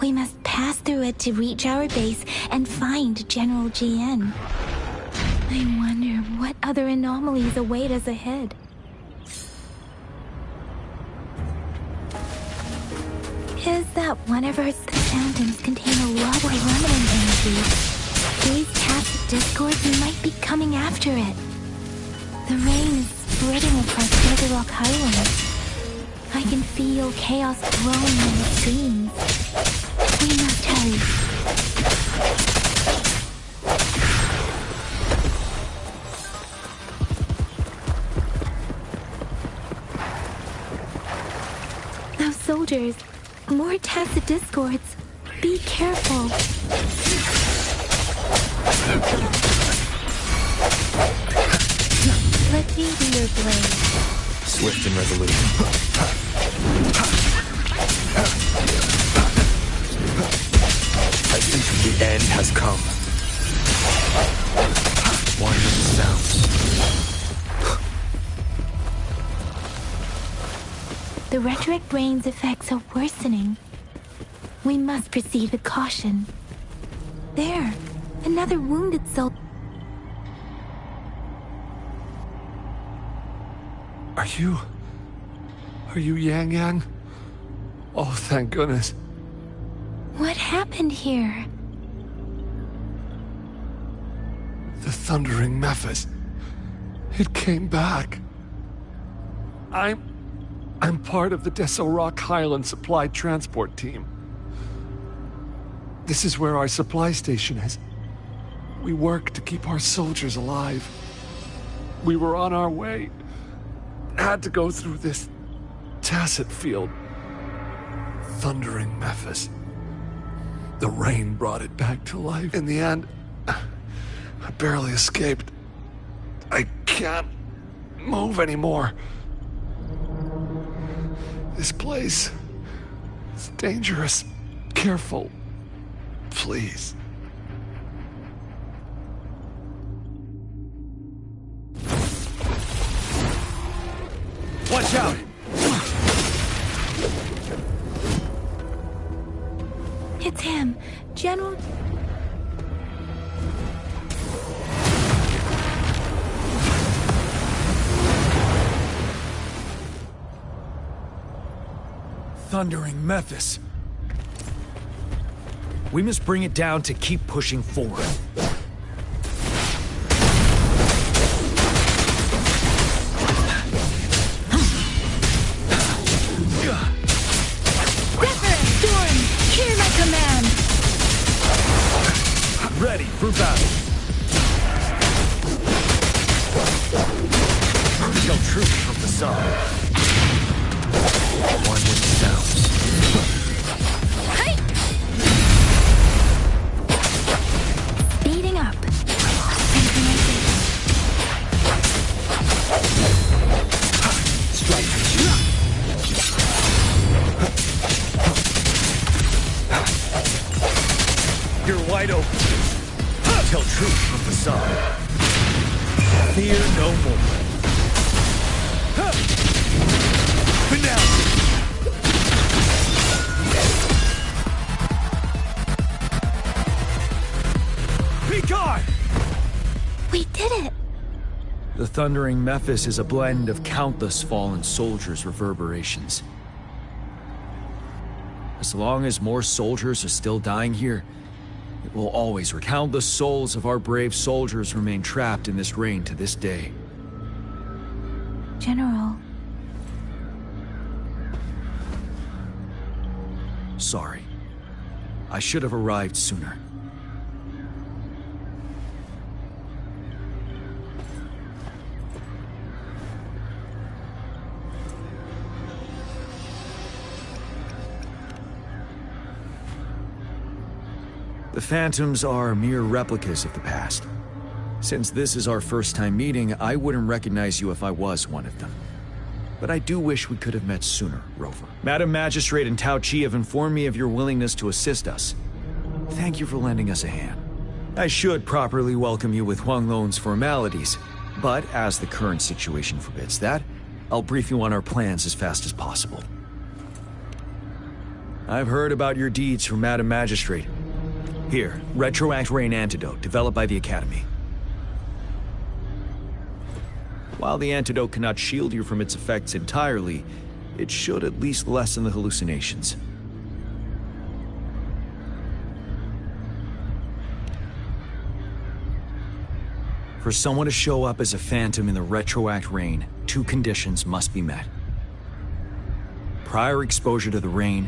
We must pass through it to reach our base and find General GN. I wonder what other anomalies await us ahead. Is that one of our fountains contain a lot of remnant energy? These tacit discords might be coming after it. The rain is spreading across Desert Rock Highland. I can feel chaos growing in the streams. We must hurry. Those soldiers, more tacit discords. Be careful. Let me be your blade. Swift and resolute. I think the end has come. Why not sounds? The rhetoric rain's effects are worsening. We must proceed with caution. There, another wounded soul. Are you Yang Yang? Oh, thank goodness. What happened here? The Thundering Mephis. It came back. I'm part of the Desert Rock Highland Supply Transport Team. This is where our supply station is. We work to keep our soldiers alive. We were on our way. Had to go through this tacit field. Thundering Mephis. The rain brought it back to life. In the end, I barely escaped. I can't move anymore. This place is dangerous. Careful. Please. Watch out! It's him, General... Thundering Memphis. We must bring it down to keep pushing forward. Hear my command! Ready for battle. Tell truth from facade. One with the sounds. Hey! Speeding up. Strike. You're wide open. Tell truth from facade. Fear no more. Now. Be gone! We did it! The Thundering Memphis is a blend of countless fallen soldiers' reverberations. As long as more soldiers are still dying here, it will always recount the souls of our brave soldiers remain trapped in this rain to this day. General... Sorry. I should have arrived sooner. The Phantoms are mere replicas of the past. Since this is our first time meeting, I wouldn't recognize you if I was one of them. But I do wish we could have met sooner, Rover. Madam Magistrate and Tao Chi have informed me of your willingness to assist us. Thank you for lending us a hand. I should properly welcome you with Huang Lon's formalities, but as the current situation forbids that, I'll brief you on our plans as fast as possible. I've heard about your deeds from Madam Magistrate. Here, Retroact Rain Antidote, developed by the Academy. While the antidote cannot shield you from its effects entirely, it should at least lessen the hallucinations. For someone to show up as a phantom in the Retroact Rain, 2 conditions must be met. Prior exposure to the rain,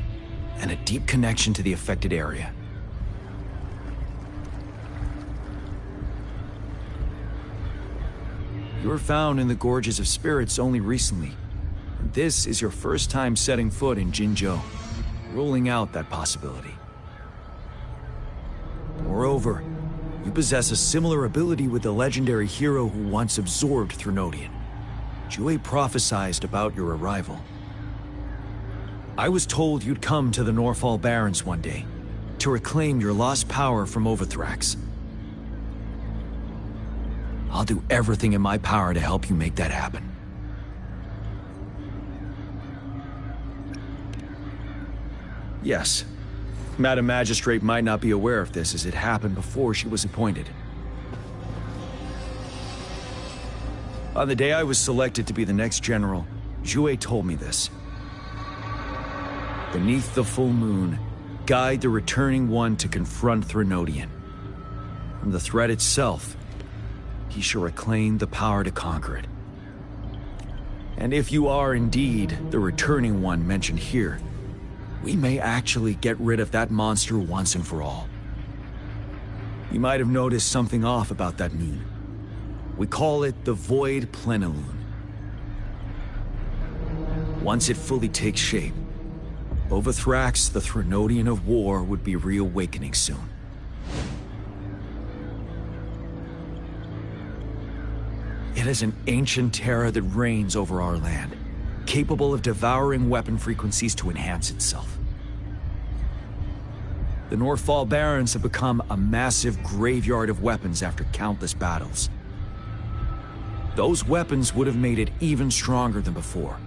and a deep connection to the affected area. You were found in the Gorges of Spirits only recently. This is your first time setting foot in Jinzhou, ruling out that possibility. Moreover, you possess a similar ability with the legendary hero who once absorbed Threnodian. Jue prophesied about your arrival. I was told you'd come to the Norfall Barrens one day, to reclaim your lost power from Overthrax. I'll do everything in my power to help you make that happen. Yes, Madam Magistrate might not be aware of this as it happened before she was appointed. On the day I was selected to be the next general, Jue told me this. Beneath the full moon, guide the returning one to confront Threnodian. From the threat itself, he shall reclaim the power to conquer it. And if you are indeed the returning one mentioned here, we may actually get rid of that monster once and for all. You might have noticed something off about that moon. We call it the Void Plenilune. Once it fully takes shape, Overthrax, the Threnodian of war, would be reawakening soon. It is an ancient terror that reigns over our land, capable of devouring weapon frequencies to enhance itself. The Northfall Barrens have become a massive graveyard of weapons after countless battles. Those weapons would have made it even stronger than before.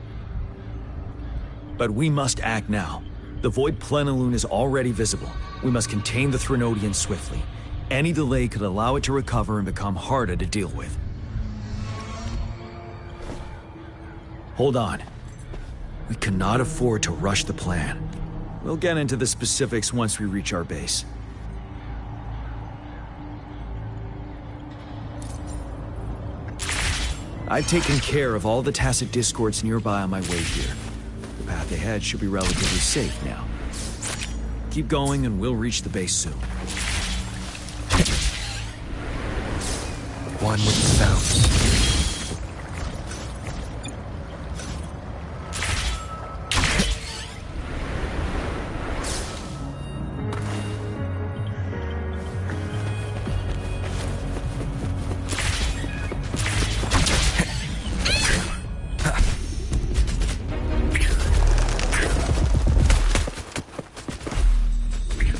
But we must act now. The Void Plenilune is already visible. We must contain the Threnodian swiftly. Any delay could allow it to recover and become harder to deal with. Hold on. We cannot afford to rush the plan. We'll get into the specifics once we reach our base. I've taken care of all the tacit discords nearby on my way here. The path ahead should be relatively safe now. Keep going and we'll reach the base soon. One with the sounds.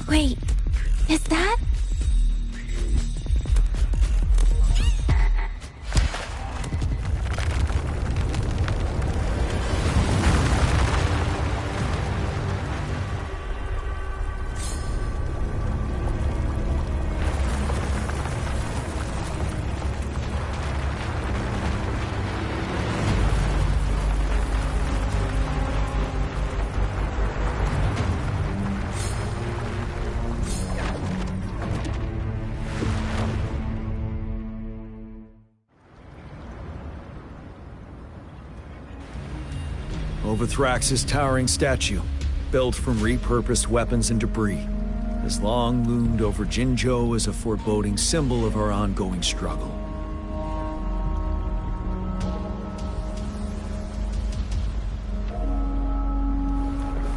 Wait, is that? Overthrax's towering statue, built from repurposed weapons and debris, has long loomed over Jinzhou as a foreboding symbol of our ongoing struggle.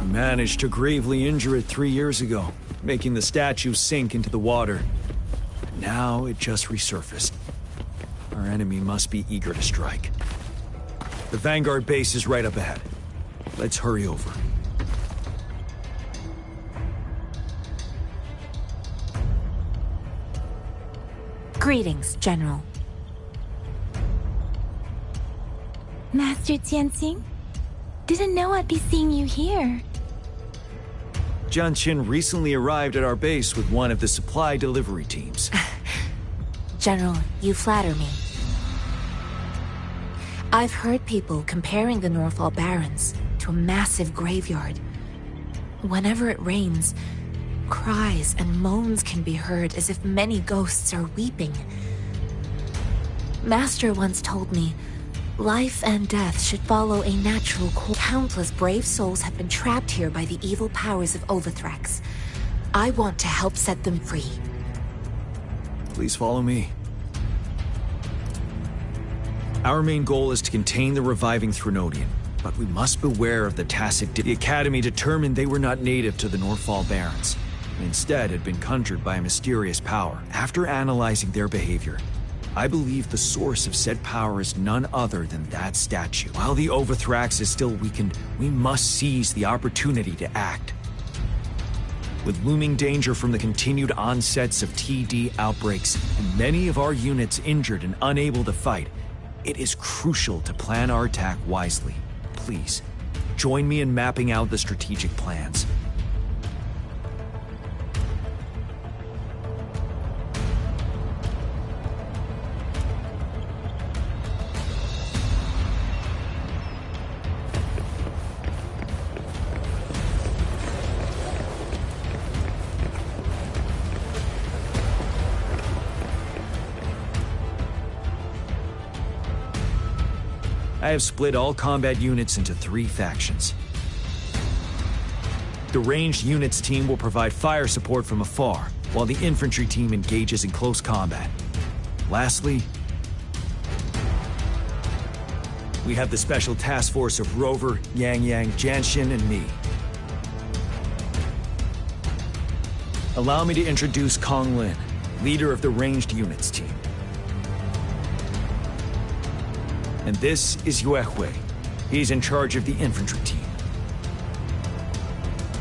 We managed to gravely injure it 3 years ago, making the statue sink into the water. Now it just resurfaced. Our enemy must be eager to strike. The Vanguard base is right up ahead. Let's hurry over. Greetings, General. Master Jianxing? Didn't know I'd be seeing you here. Jian Qin recently arrived at our base with one of the supply delivery teams. General, you flatter me. I've heard people comparing the Northfall Barrens to a massive graveyard. Whenever it rains, cries and moans can be heard as if many ghosts are weeping. Master once told me, life and death should follow a natural course. Countless brave souls have been trapped here by the evil powers of Overthrax. I want to help set them free. Please follow me. Our main goal is to contain the reviving Threnodian, but we must beware of the tacit. The Academy determined they were not native to the Northfall Barrens, and instead had been conjured by a mysterious power. After analyzing their behavior, I believe the source of said power is none other than that statue. While the Overthrax is still weakened, we must seize the opportunity to act. With looming danger from the continued onsets of TD outbreaks, and many of our units injured and unable to fight, it is crucial to plan our attack wisely. Please, join me in mapping out the strategic plans. I have split all combat units into 3 factions. The ranged units team will provide fire support from afar, while the infantry team engages in close combat. Lastly, we have the special task force of Rover, Yang Yang, Jianxin, and me. Allow me to introduce Kong Lin, leader of the ranged units team. And this is Yue Hui. He's in charge of the infantry team.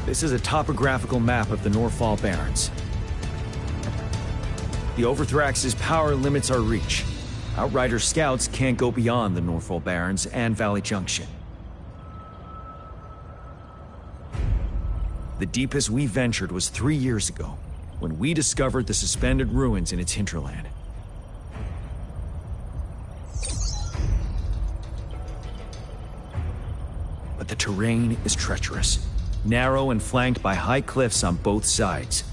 This is a topographical map of the Norfall Barrens. The Overthrax's power limits our reach. Outrider scouts can't go beyond the Norfall Barrens and Valley Junction. The deepest we ventured was 3 years ago, when we discovered the suspended ruins in its hinterland. But the terrain is treacherous, narrow and flanked by high cliffs on both sides,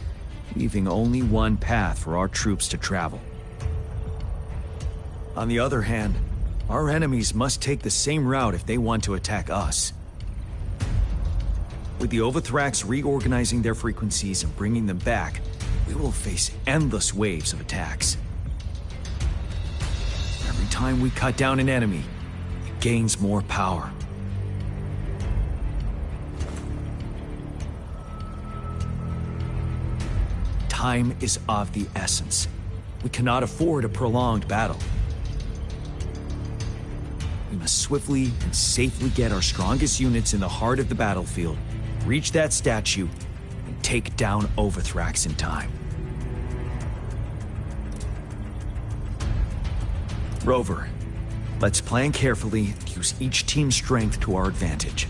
leaving only one path for our troops to travel. On the other hand, our enemies must take the same route if they want to attack us. With the Overthrax reorganizing their frequencies and bringing them back, we will face endless waves of attacks. Every time we cut down an enemy, it gains more power. Time is of the essence. We cannot afford a prolonged battle. We must swiftly and safely get our strongest units in the heart of the battlefield, reach that statue, and take down Overthrax in time. Rover, let's plan carefully and use each team's strength to our advantage.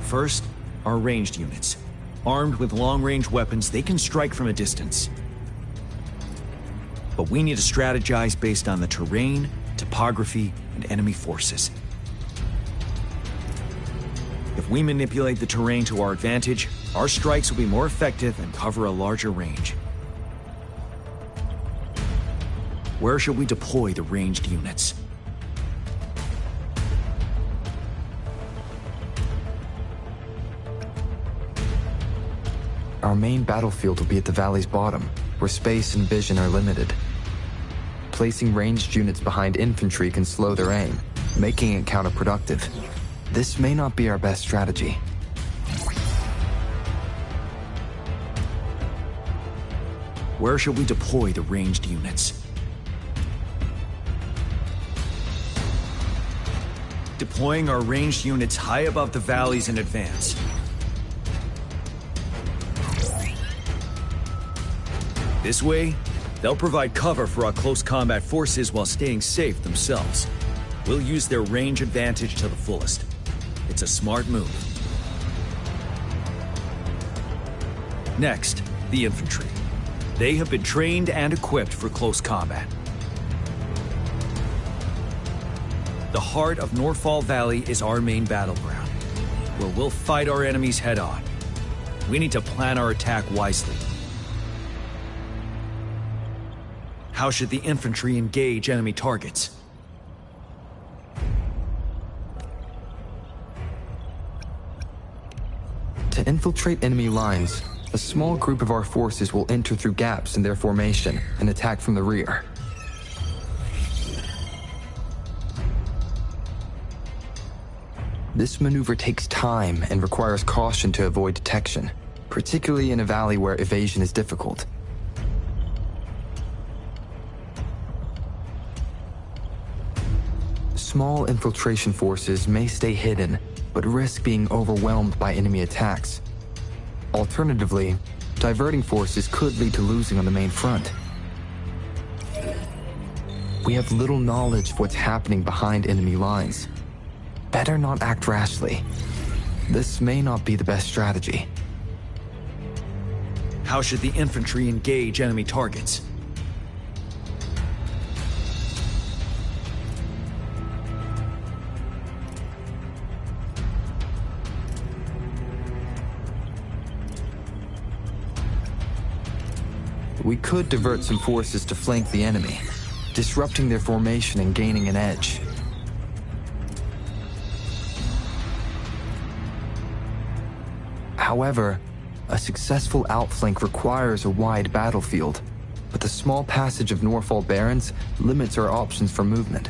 First, our ranged units. Armed with long-range weapons, they can strike from a distance. But we need to strategize based on the terrain, topography, and enemy forces. If we manipulate the terrain to our advantage, our strikes will be more effective and cover a larger range. Where should we deploy the ranged units? Our main battlefield will be at the valley's bottom, where space and vision are limited. Placing ranged units behind infantry can slow their aim, making it counterproductive. This may not be our best strategy. Where should we deploy the ranged units? Deploying our ranged units high above the valleys in advance. This way, they'll provide cover for our close combat forces while staying safe themselves. We'll use their range advantage to the fullest. It's a smart move. Next, the infantry. They have been trained and equipped for close combat. The heart of Norfall Valley is our main battleground, where we'll fight our enemies head-on. We need to plan our attack wisely. How should the infantry engage enemy targets? To infiltrate enemy lines, a small group of our forces will enter through gaps in their formation and attack from the rear. This maneuver takes time and requires caution to avoid detection, particularly in a valley where evasion is difficult. Small infiltration forces may stay hidden, but risk being overwhelmed by enemy attacks. Alternatively, diverting forces could lead to losing on the main front. We have little knowledge of what's happening behind enemy lines. Better not act rashly. This may not be the best strategy. How should the infantry engage enemy targets? We could divert some forces to flank the enemy, disrupting their formation and gaining an edge. However, a successful outflank requires a wide battlefield, but the small passage of Norfall Barrens limits our options for movement.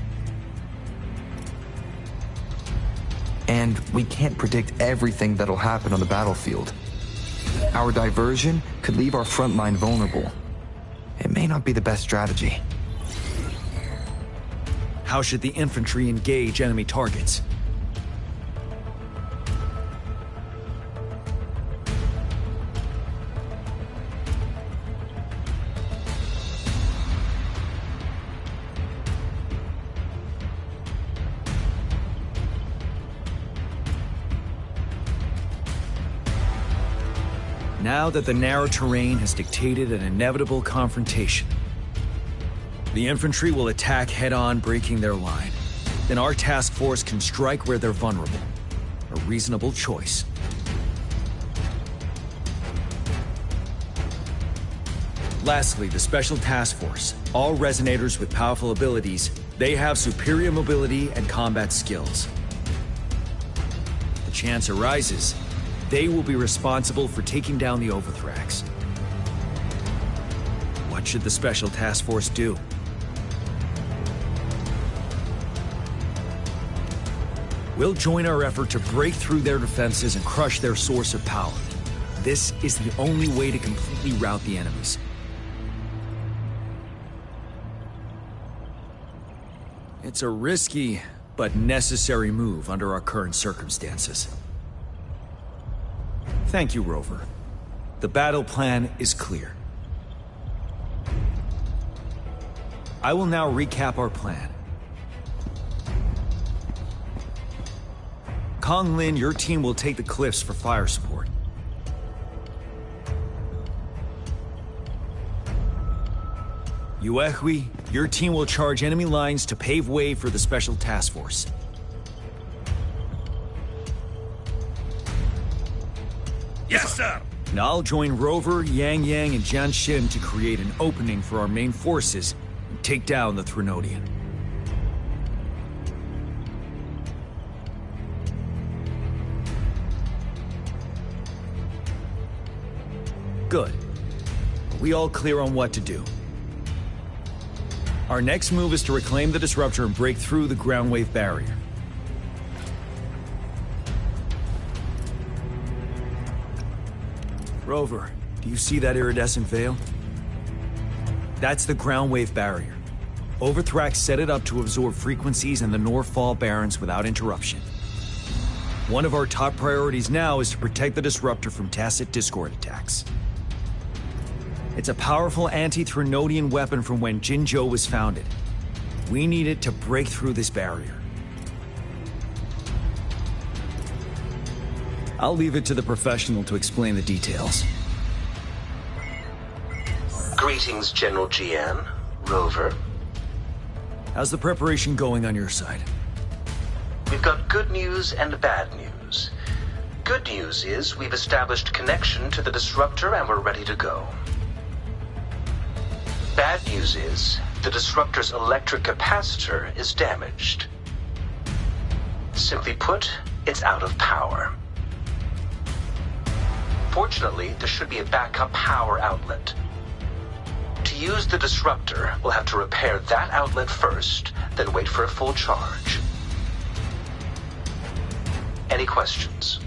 And we can't predict everything that'll happen on the battlefield. Our diversion could leave our front line vulnerable. It may not be the best strategy. How should the infantry engage enemy targets? Now that the narrow terrain has dictated an inevitable confrontation, the infantry will attack head-on, breaking their line. Then our task force can strike where they're vulnerable. A reasonable choice. Lastly, the Special Task Force. All resonators with powerful abilities, they have superior mobility and combat skills. The chance arises, they will be responsible for taking down the Overthrax. What should the Special Task Force do? We'll join our effort to break through their defenses and crush their source of power. This is the only way to completely rout the enemies. It's a risky, but necessary move under our current circumstances. Thank you, Rover. The battle plan is clear. I will now recap our plan. Kong Lin, your team will take the cliffs for fire support. Yuehui, your team will charge enemy lines to pave way for the Special Task Force. Yes, sir! And I'll join Rover, Yang Yang, and Jian Xin to create an opening for our main forces and take down the Threnodian. Good. Are we all clear on what to do? Our next move is to reclaim the Disruptor and break through the ground wave barrier. Rover, do you see that iridescent veil? That's the ground wave barrier. Overthrax set it up to absorb frequencies in the Northfall Barrens without interruption. One of our top priorities now is to protect the Disruptor from tacit Discord attacks. It's a powerful anti-Threnodian weapon from when Jinzhou was founded. We need it to break through this barrier. I'll leave it to the professional to explain the details. Greetings, General Jian. Rover. How's the preparation going on your side? We've got good news and bad news. Good news is we've established connection to the Disruptor and we're ready to go. Bad news is the Disruptor's electric capacitor is damaged. Simply put, it's out of power. Fortunately, there should be a backup power outlet. To use the Disruptor, we'll have to repair that outlet first, then wait for a full charge. Any questions?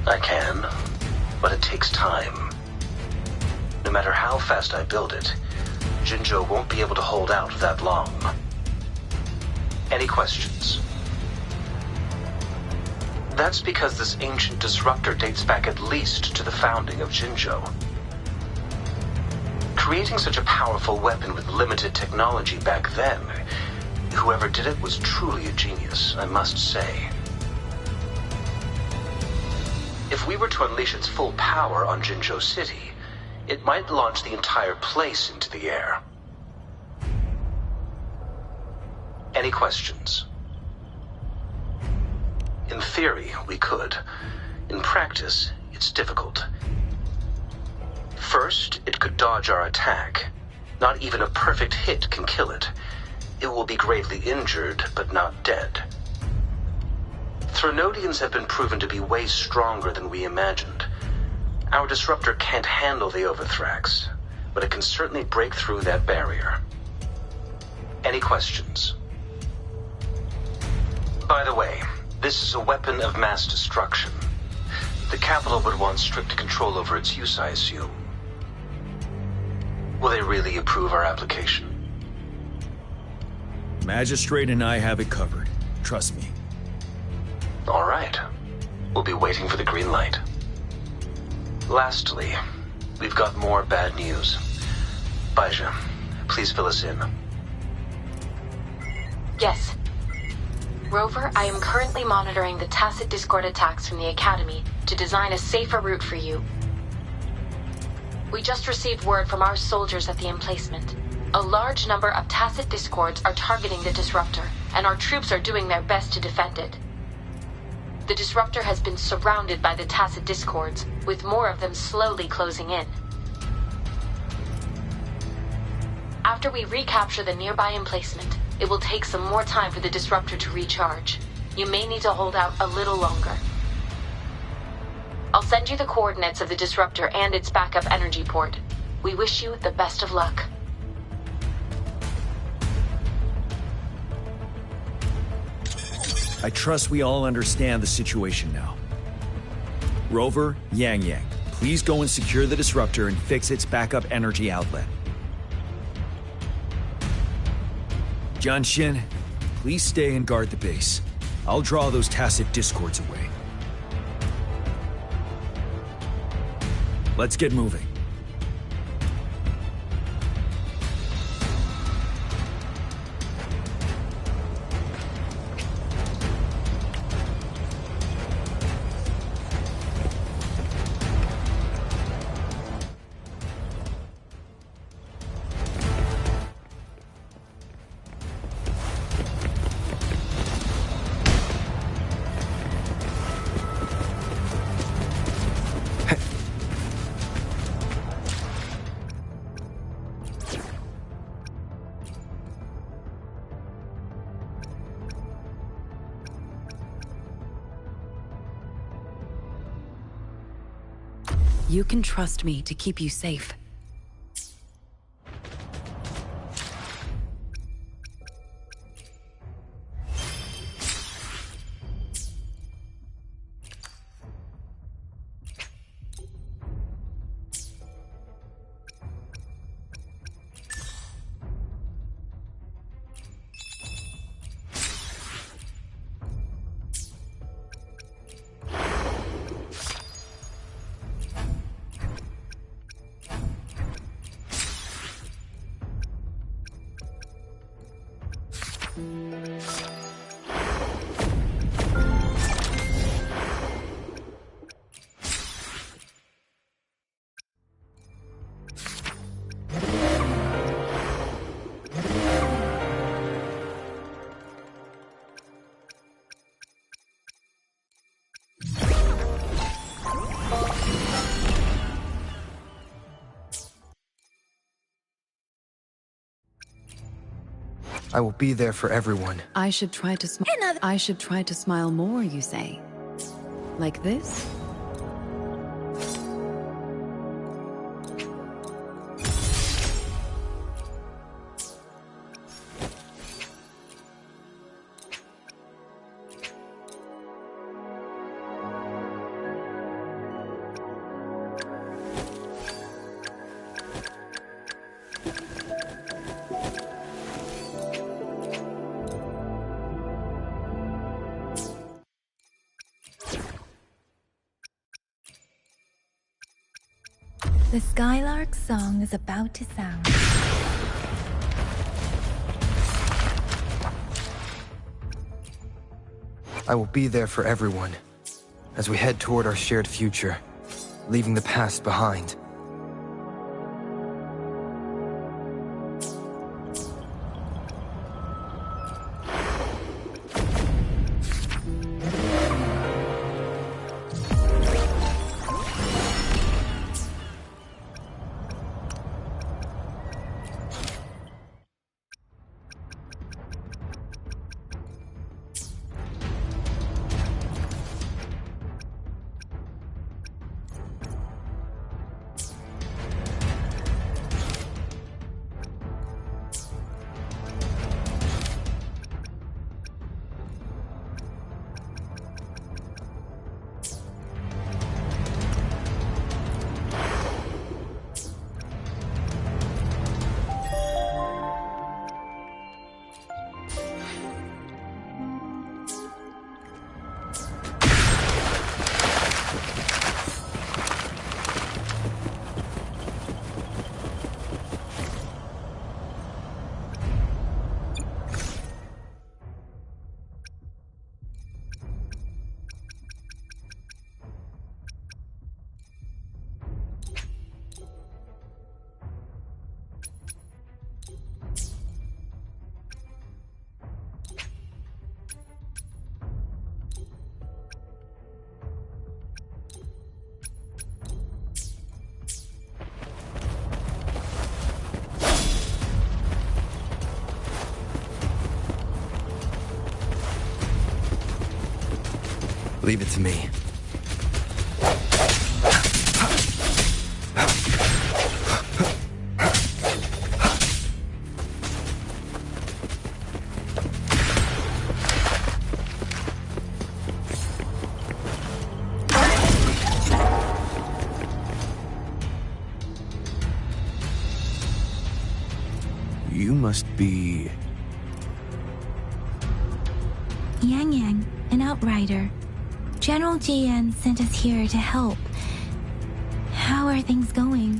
I can, but it takes time. No matter how fast I build it, Jinzhou won't be able to hold out that long. Any questions? That's because this ancient Disruptor dates back at least to the founding of Jinzhou. Creating such a powerful weapon with limited technology back then, whoever did it was truly a genius, I must say. If we were to unleash its full power on Jinzhou City, it might launch the entire place into the air. Any questions? In theory, we could. In practice, it's difficult. First, it could dodge our attack. Not even a perfect hit can kill it. It will be gravely injured, but not dead. Threnodians have been proven to be way stronger than we imagined. Our Disruptor can't handle the Overthrax, but it can certainly break through that barrier. Any questions? By the way, this is a weapon of mass destruction. The capital would want strict control over its use, I assume. Will they really approve our application? Magistrate and I have it covered. Trust me. All right. We'll be waiting for the green light. Lastly, we've got more bad news. Baija, please fill us in. Yes. Rover, I am currently monitoring the tacit discord attacks from the Academy to design a safer route for you. We just received word from our soldiers at the emplacement. A large number of tacit discords are targeting the disruptor, and our troops are doing their best to defend it. The disruptor has been surrounded by the tacit discords, with more of them slowly closing in. After we recapture the nearby emplacement, it will take some more time for the disruptor to recharge. You may need to hold out a little longer. I'll send you the coordinates of the disruptor and its backup energy port. We wish you the best of luck. I trust we all understand the situation now. Rover, Yang, please go and secure the disruptor and fix its backup energy outlet. Jianxin, please stay and guard the base. I'll draw those tacit discords away. Let's get moving. You can trust me to keep you safe. I will be there for everyone. I should try to smile more, you say? Like this? The Skylark's song is about to sound. I will be there for everyone as we head toward our shared future, leaving the past behind. Leave it to me. You must be... Yang Yang, an outrider. General GN sent us here to help. How are things going?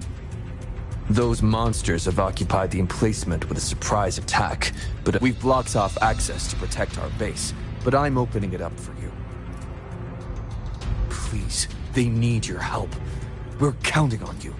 Those monsters have occupied the emplacement with a surprise attack, but we've blocked off access to protect our base. But I'm opening it up for you. Please, they need your help. We're counting on you.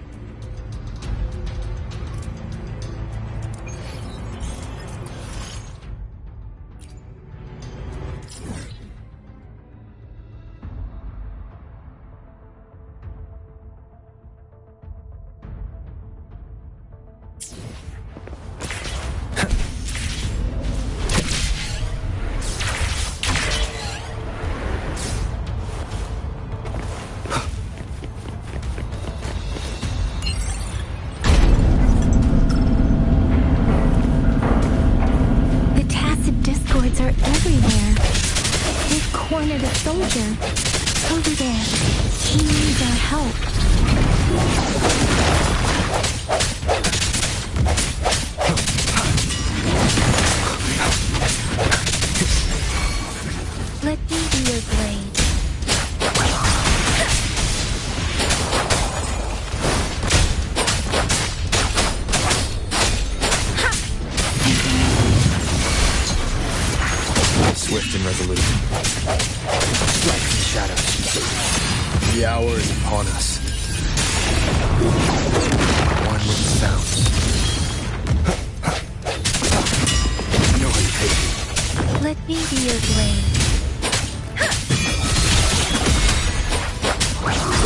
Over there. He needs our help. Let me be your blade. Swift and resolute. Strike from the shadows. The hour is upon us. One with the sounds. You know how you hate me. Let me be your blade.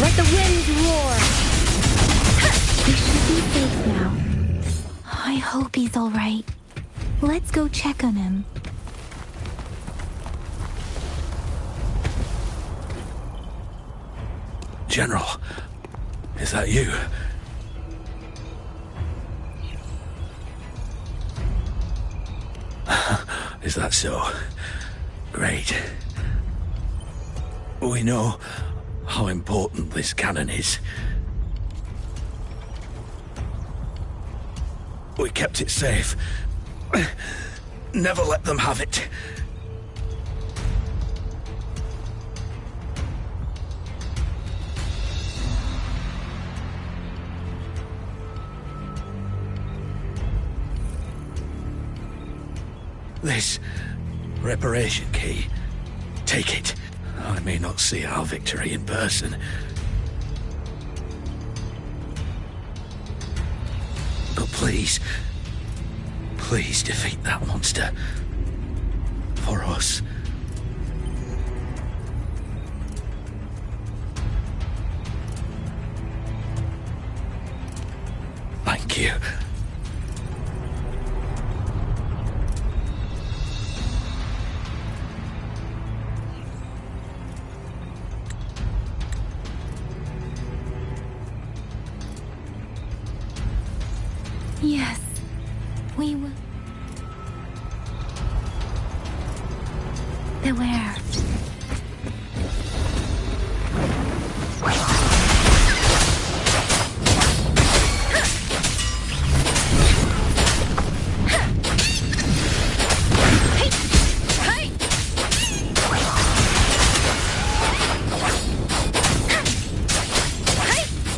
Let the winds roar. We should be safe now. I hope he's all right. Let's go check on him. General, is that you? Is that so? Great. We know how important this cannon is. We kept it safe. Never let them have it. This reparation key, take it. I may not see our victory in person. But please, please defeat that monster. For us. Thank you. Yes, we will. Beware.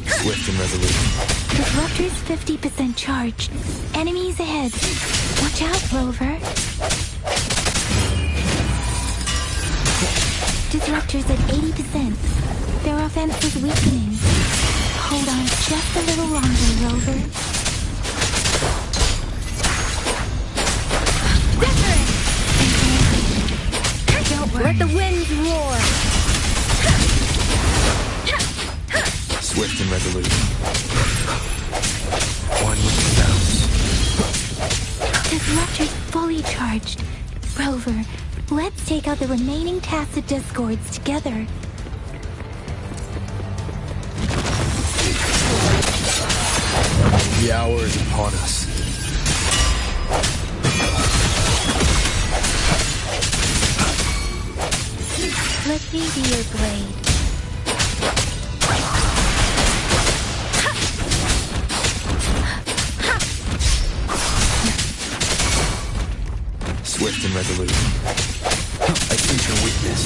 Swift and resolute. Disruptor's 50% charged. Enemies ahead. Watch out, Rover. Disruptor's at 80%. Their offense is weakening. Hold on just a little longer, Rover. Don't worry. Let the winds roar. Swift and resolute. One with the sounds. Disruptor's fully charged. Rover, let's take out the remaining tacit discords together. The hour is upon us. Let me be your blade. Swift and resolute. I sense your weakness.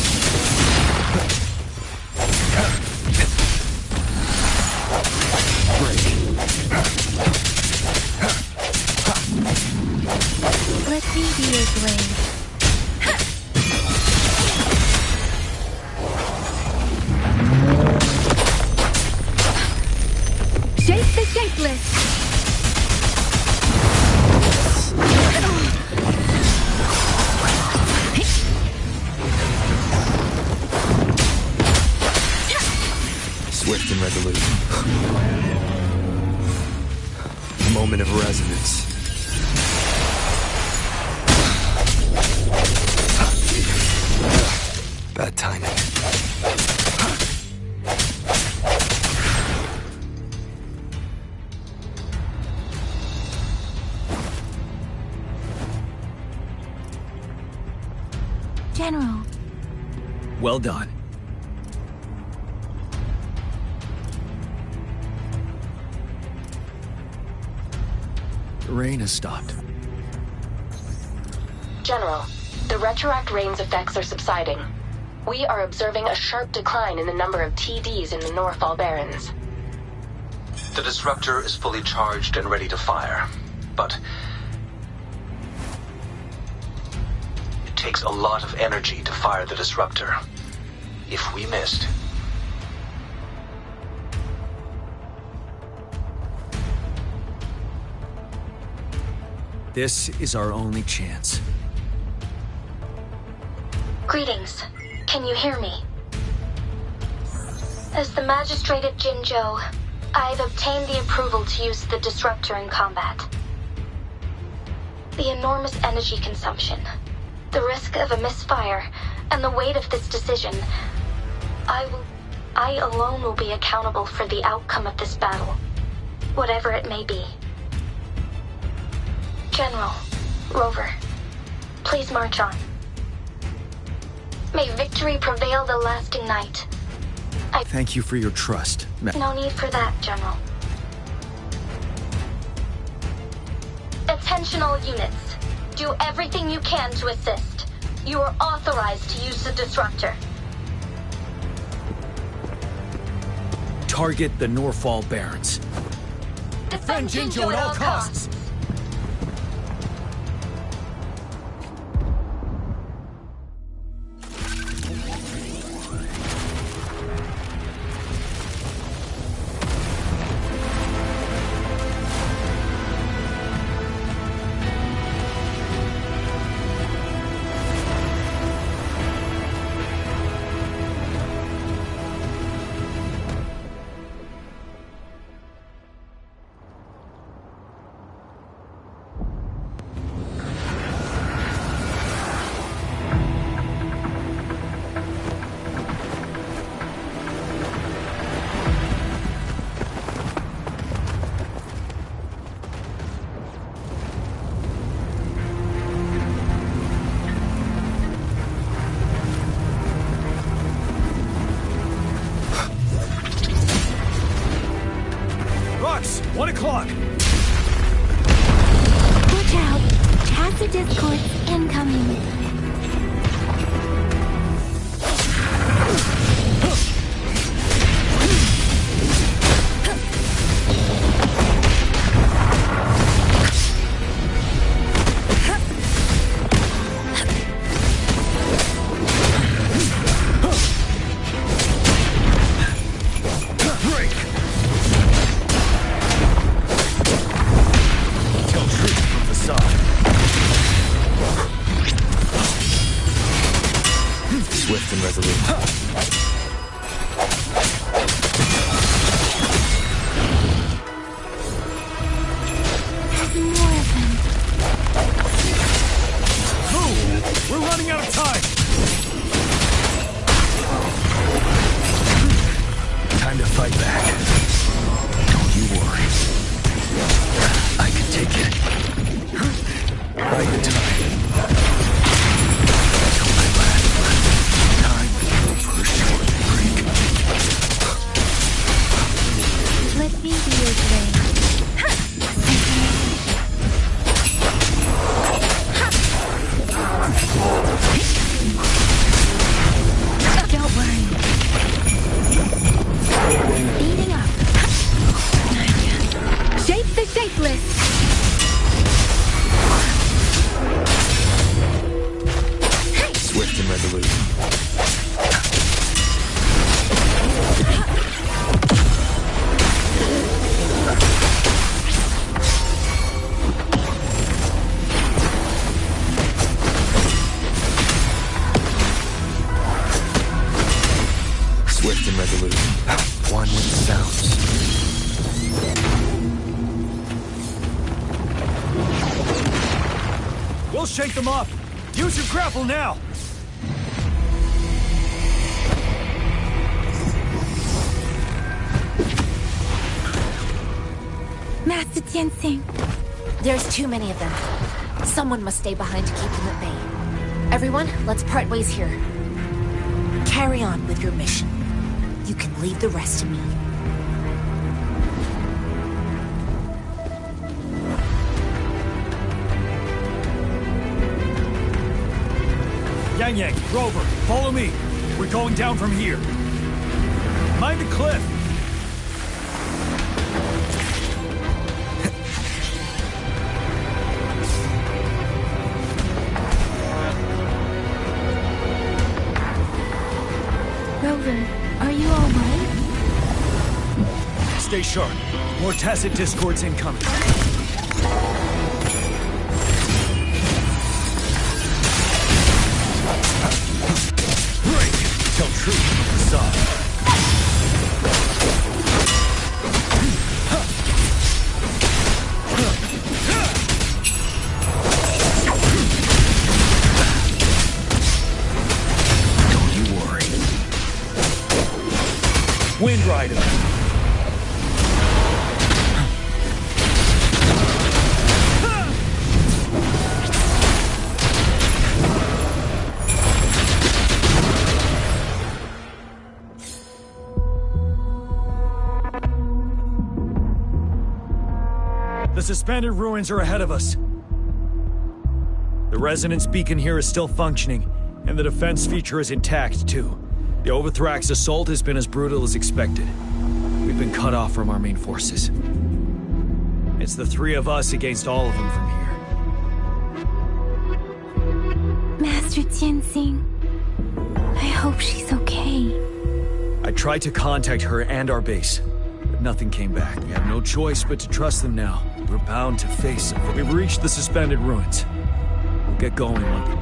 Let me be your blade. Shape the shapeless! Swift and resolute. Moment of resonance. Bad timing. General. Well done. The rain has stopped. General, the retroact rain's effects are subsiding. We are observing a sharp decline in the number of TDs in the Norfall Barrens. The disruptor is fully charged and ready to fire, but it takes a lot of energy to fire the disruptor. If we missed, this is our only chance. Greetings. Can you hear me? As the Magistrate of Jinzhou, I've obtained the approval to use the disruptor in combat. The enormous energy consumption, the risk of a misfire, and the weight of this decision, I alone will be accountable for the outcome of this battle, whatever it may be. General, Rover, please march on. May victory prevail the lasting night. Thank you for your trust, No need for that, General. Attention all units. Do everything you can to assist. You are authorized to use the disruptor. Target the Norfall Barrens. Defend Jinzhou at all costs. Rux, 1 o'clock. Watch out! Tacit discords incoming. Swift and resolute. More of them. resolute. Swift and resolute. One with the sounds. We'll shake them off. Use your grapple now. Master Tianxing. There's too many of them. Someone must stay behind to keep them at bay. Everyone, let's part ways here. Carry on with your mission. You can leave the rest to me. Yang, Rover, follow me. We're going down from here. Mind the cliff. Rover, are you all right? Stay sharp. More tacit discords incoming. Tell truth, facade. Don't you worry. Wind Rider. The suspended ruins are ahead of us. The resonance beacon here is still functioning, and the defense feature is intact, too. The Overthrax assault has been as brutal as expected. We've been cut off from our main forces. It's the three of us against all of them from here. Master Tianxing. I hope she's okay. I tried to contact her and our base, but nothing came back. We have no choice but to trust them now. We're bound to face them. We've reached the suspended ruins. We'll get going, London.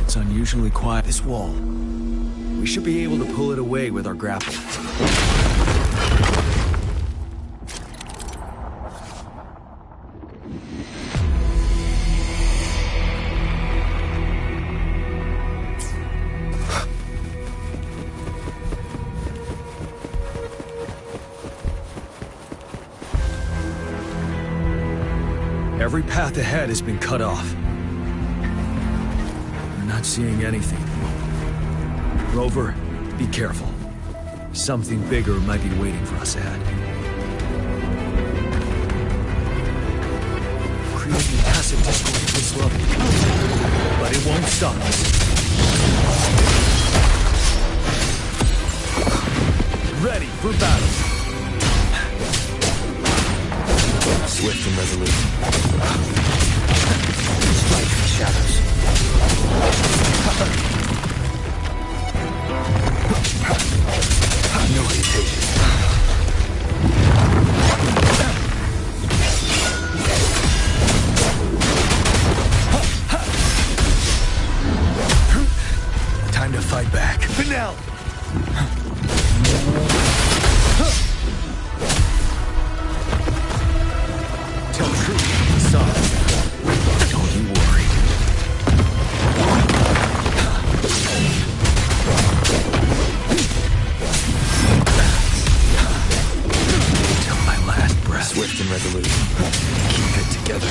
It's unusually quiet, this wall. We should be able to pull it away with our grapple. Every path ahead has been cut off. We're not seeing anything. Rover, be careful. Something bigger might be waiting for us ahead. Creating passive discord at this level. But it won't stop us. Ready for battle. Swift and resolute. Strike the shadows. No hesitation. Time to fight back. Finale! Tell truth, son. Don't you worry. Till my last breath. Swift and resolute. Keep it together.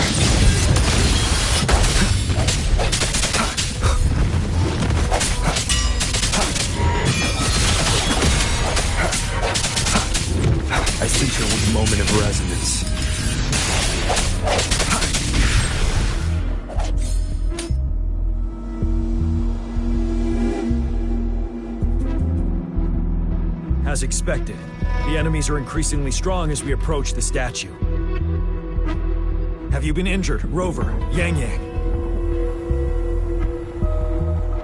I feature with moment of resonance. As expected, the The enemies are increasingly strong as we approach the statue. Have you been injured, Rover, Yang Yang?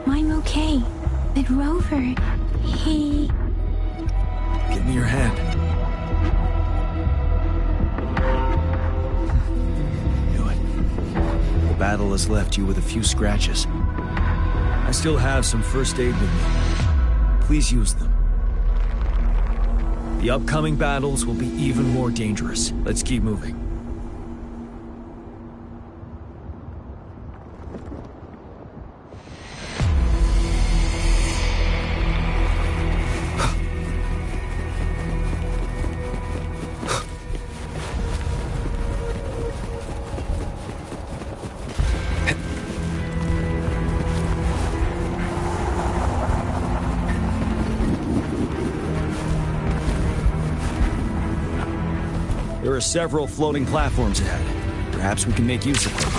I'm okay. But Rover, he... Give me your hand. Knew it. The battle has left you with a few scratches. I still have some first aid with me. Please use them. The upcoming battles will be even more dangerous. Let's keep moving. There are several floating platforms ahead. Perhaps we can make use of them.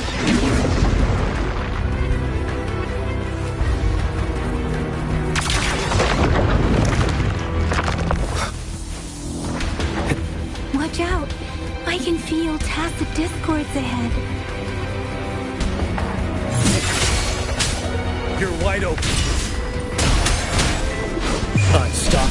Watch out! I can feel tacit discords ahead. You're wide open. Stop.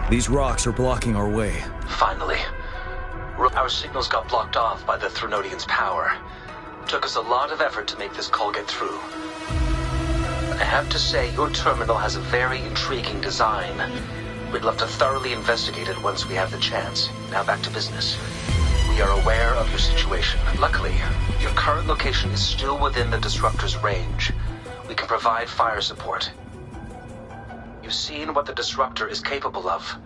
These rocks are blocking our way. Finally. Our signals got blocked off by the Threnodians' power. Took us a lot of effort to make this call get through. I have to say, your terminal has a very intriguing design. We'd love to thoroughly investigate it once we have the chance. Now back to business. We are aware of your situation. Luckily, your current location is still within the Disruptor's range. We can provide fire support. You've seen what the Disruptor is capable of.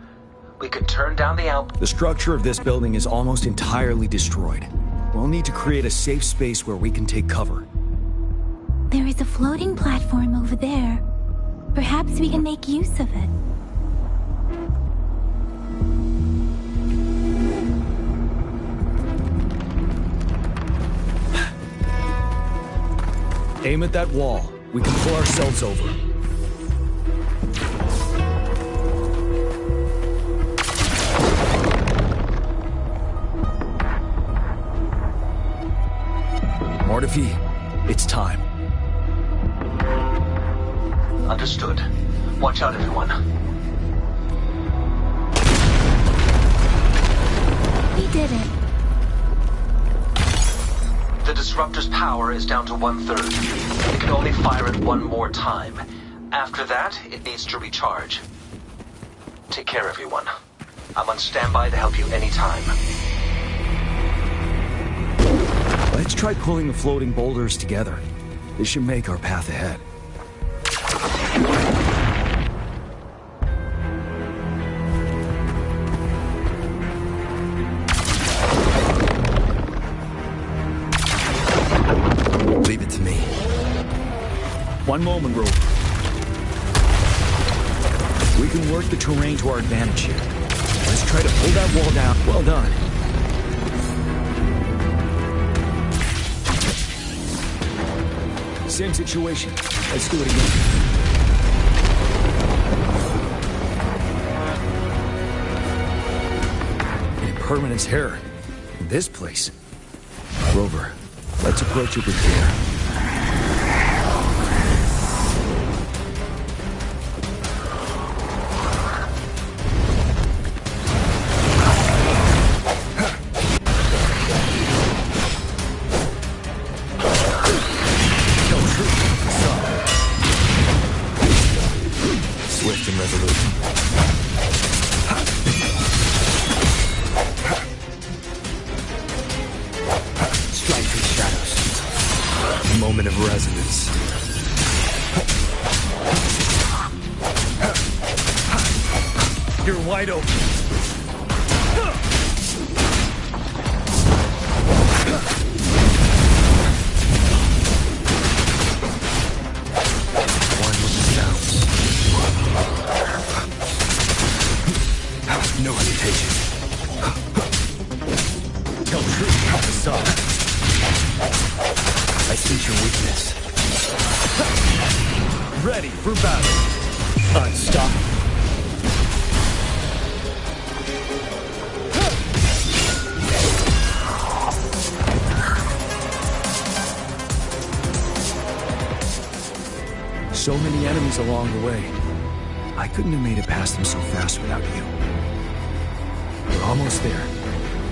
We can turn down the The structure of this building is almost entirely destroyed. We'll need to create a safe space where we can take cover. There is a floating platform over there. Perhaps we can make use of it. Aim at that wall. We can pull ourselves over. Mortefi, it's time. Understood. Watch out, everyone. We did it. The Disruptor's power is down to 1/3. It can only fire it one more time. After that, it needs to recharge. Take care, everyone. I'm on standby to help you anytime. Let's try pulling the floating boulders together. This should make our path ahead. Leave it to me. One moment, Rover. We can work the terrain to our advantage here. Let's try to pull that wall down. Well done. Same situation. Let's do it again. Impermanence hair. In this place. Rover, let's approach it with care. Swift and resolute. Strike through shadows. Moment of resonance. You're wide open. No hesitation. What's up? I sense your weakness. Ready for battle. Unstoppable. So many enemies along the way. I couldn't have made it past them so fast without you. We're almost there.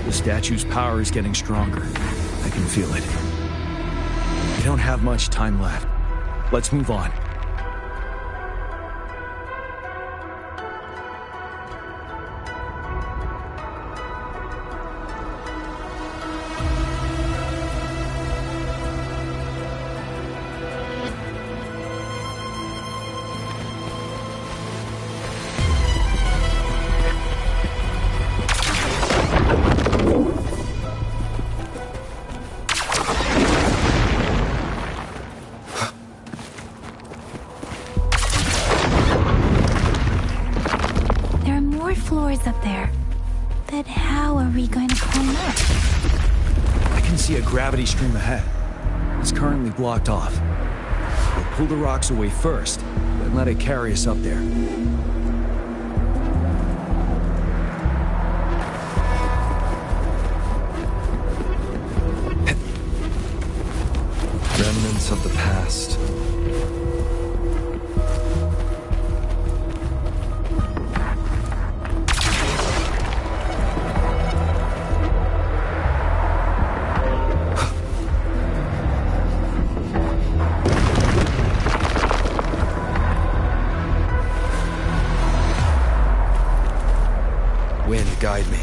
The statue's power is getting stronger. I can feel it. We don't have much time left. Let's move on. Floors up there. But how are we going to climb up? I can see a gravity stream ahead. It's currently blocked off. We'll pull the rocks away first, then let it carry us up there. Remnants of the past. Wind, guide me.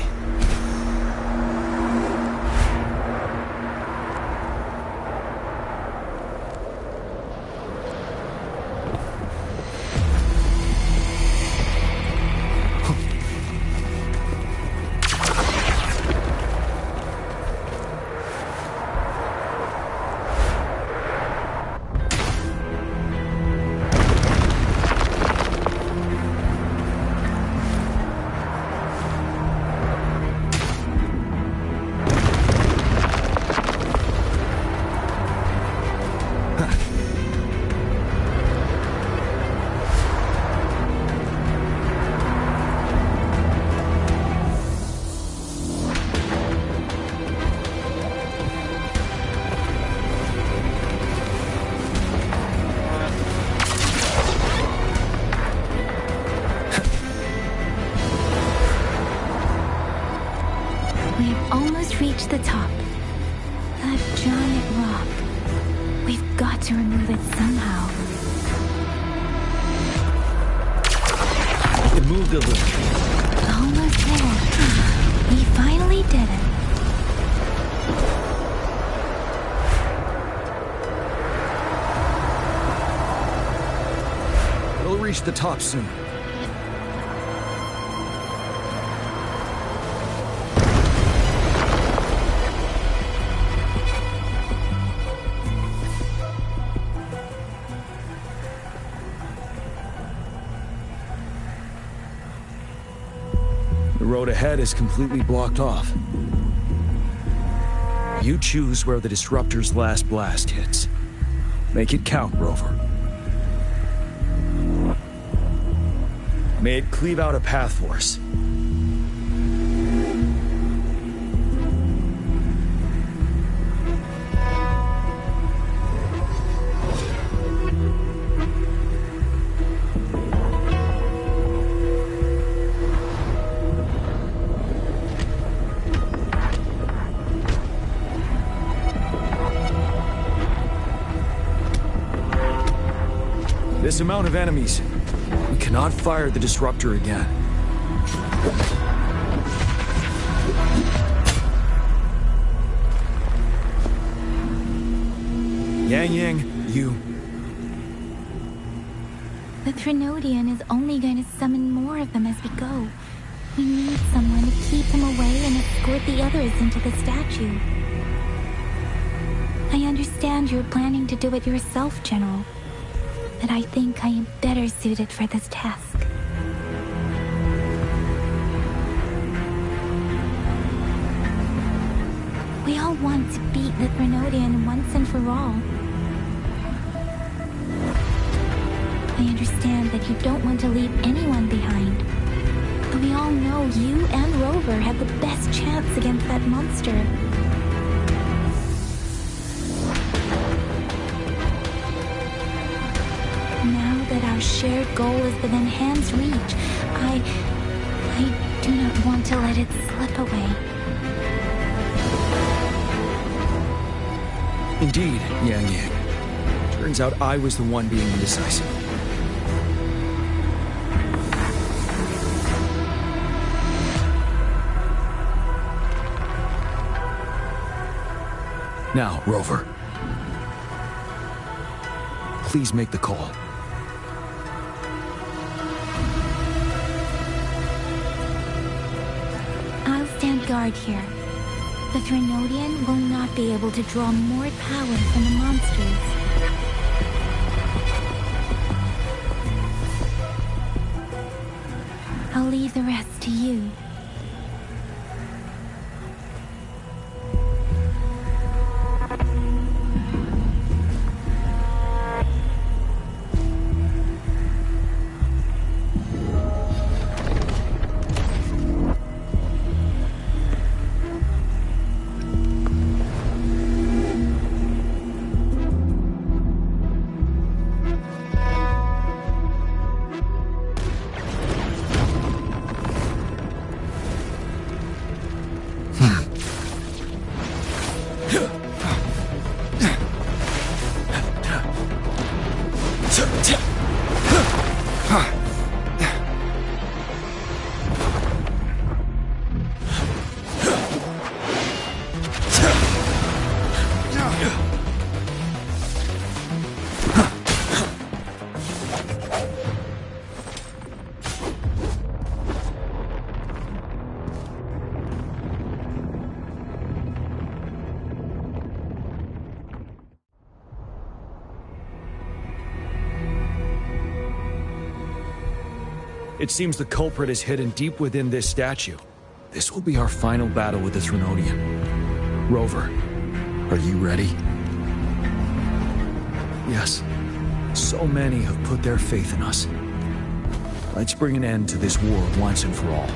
We've almost reached the top. That giant rock. We've got to remove it somehow. It moved a little. Almost there. We finally did it. We'll reach the top soon. The road ahead is completely blocked off. You choose where the Disruptor's last blast hits. Make it count, Rover. May it cleave out a path for us. This amount of enemies. We cannot fire the Disruptor again. Yang, you... The Threnodian is only going to summon more of them as we go. We need someone to keep them away and escort the others into the statue. I understand you're planning to do it yourself, General. But I think I am better suited for this task. We all want to beat the Threnodian once and for all. I understand that you don't want to leave anyone behind. But we all know you and Rover have the best chance against that monster. Now that our shared goal is within hand's reach, I do not want to let it slip away. Indeed, Yang Yang. Turns out I was the one being indecisive. Now, Rover. Please make the call. I'll stand guard here. The Threnodian will not be able to draw more power from the monsters. I'll leave the rest to you. It seems the culprit is hidden deep within this statue. This will be our final battle with the Threnodian. Rover, are you ready? Yes. So many have put their faith in us. Let's bring an end to this war once and for all.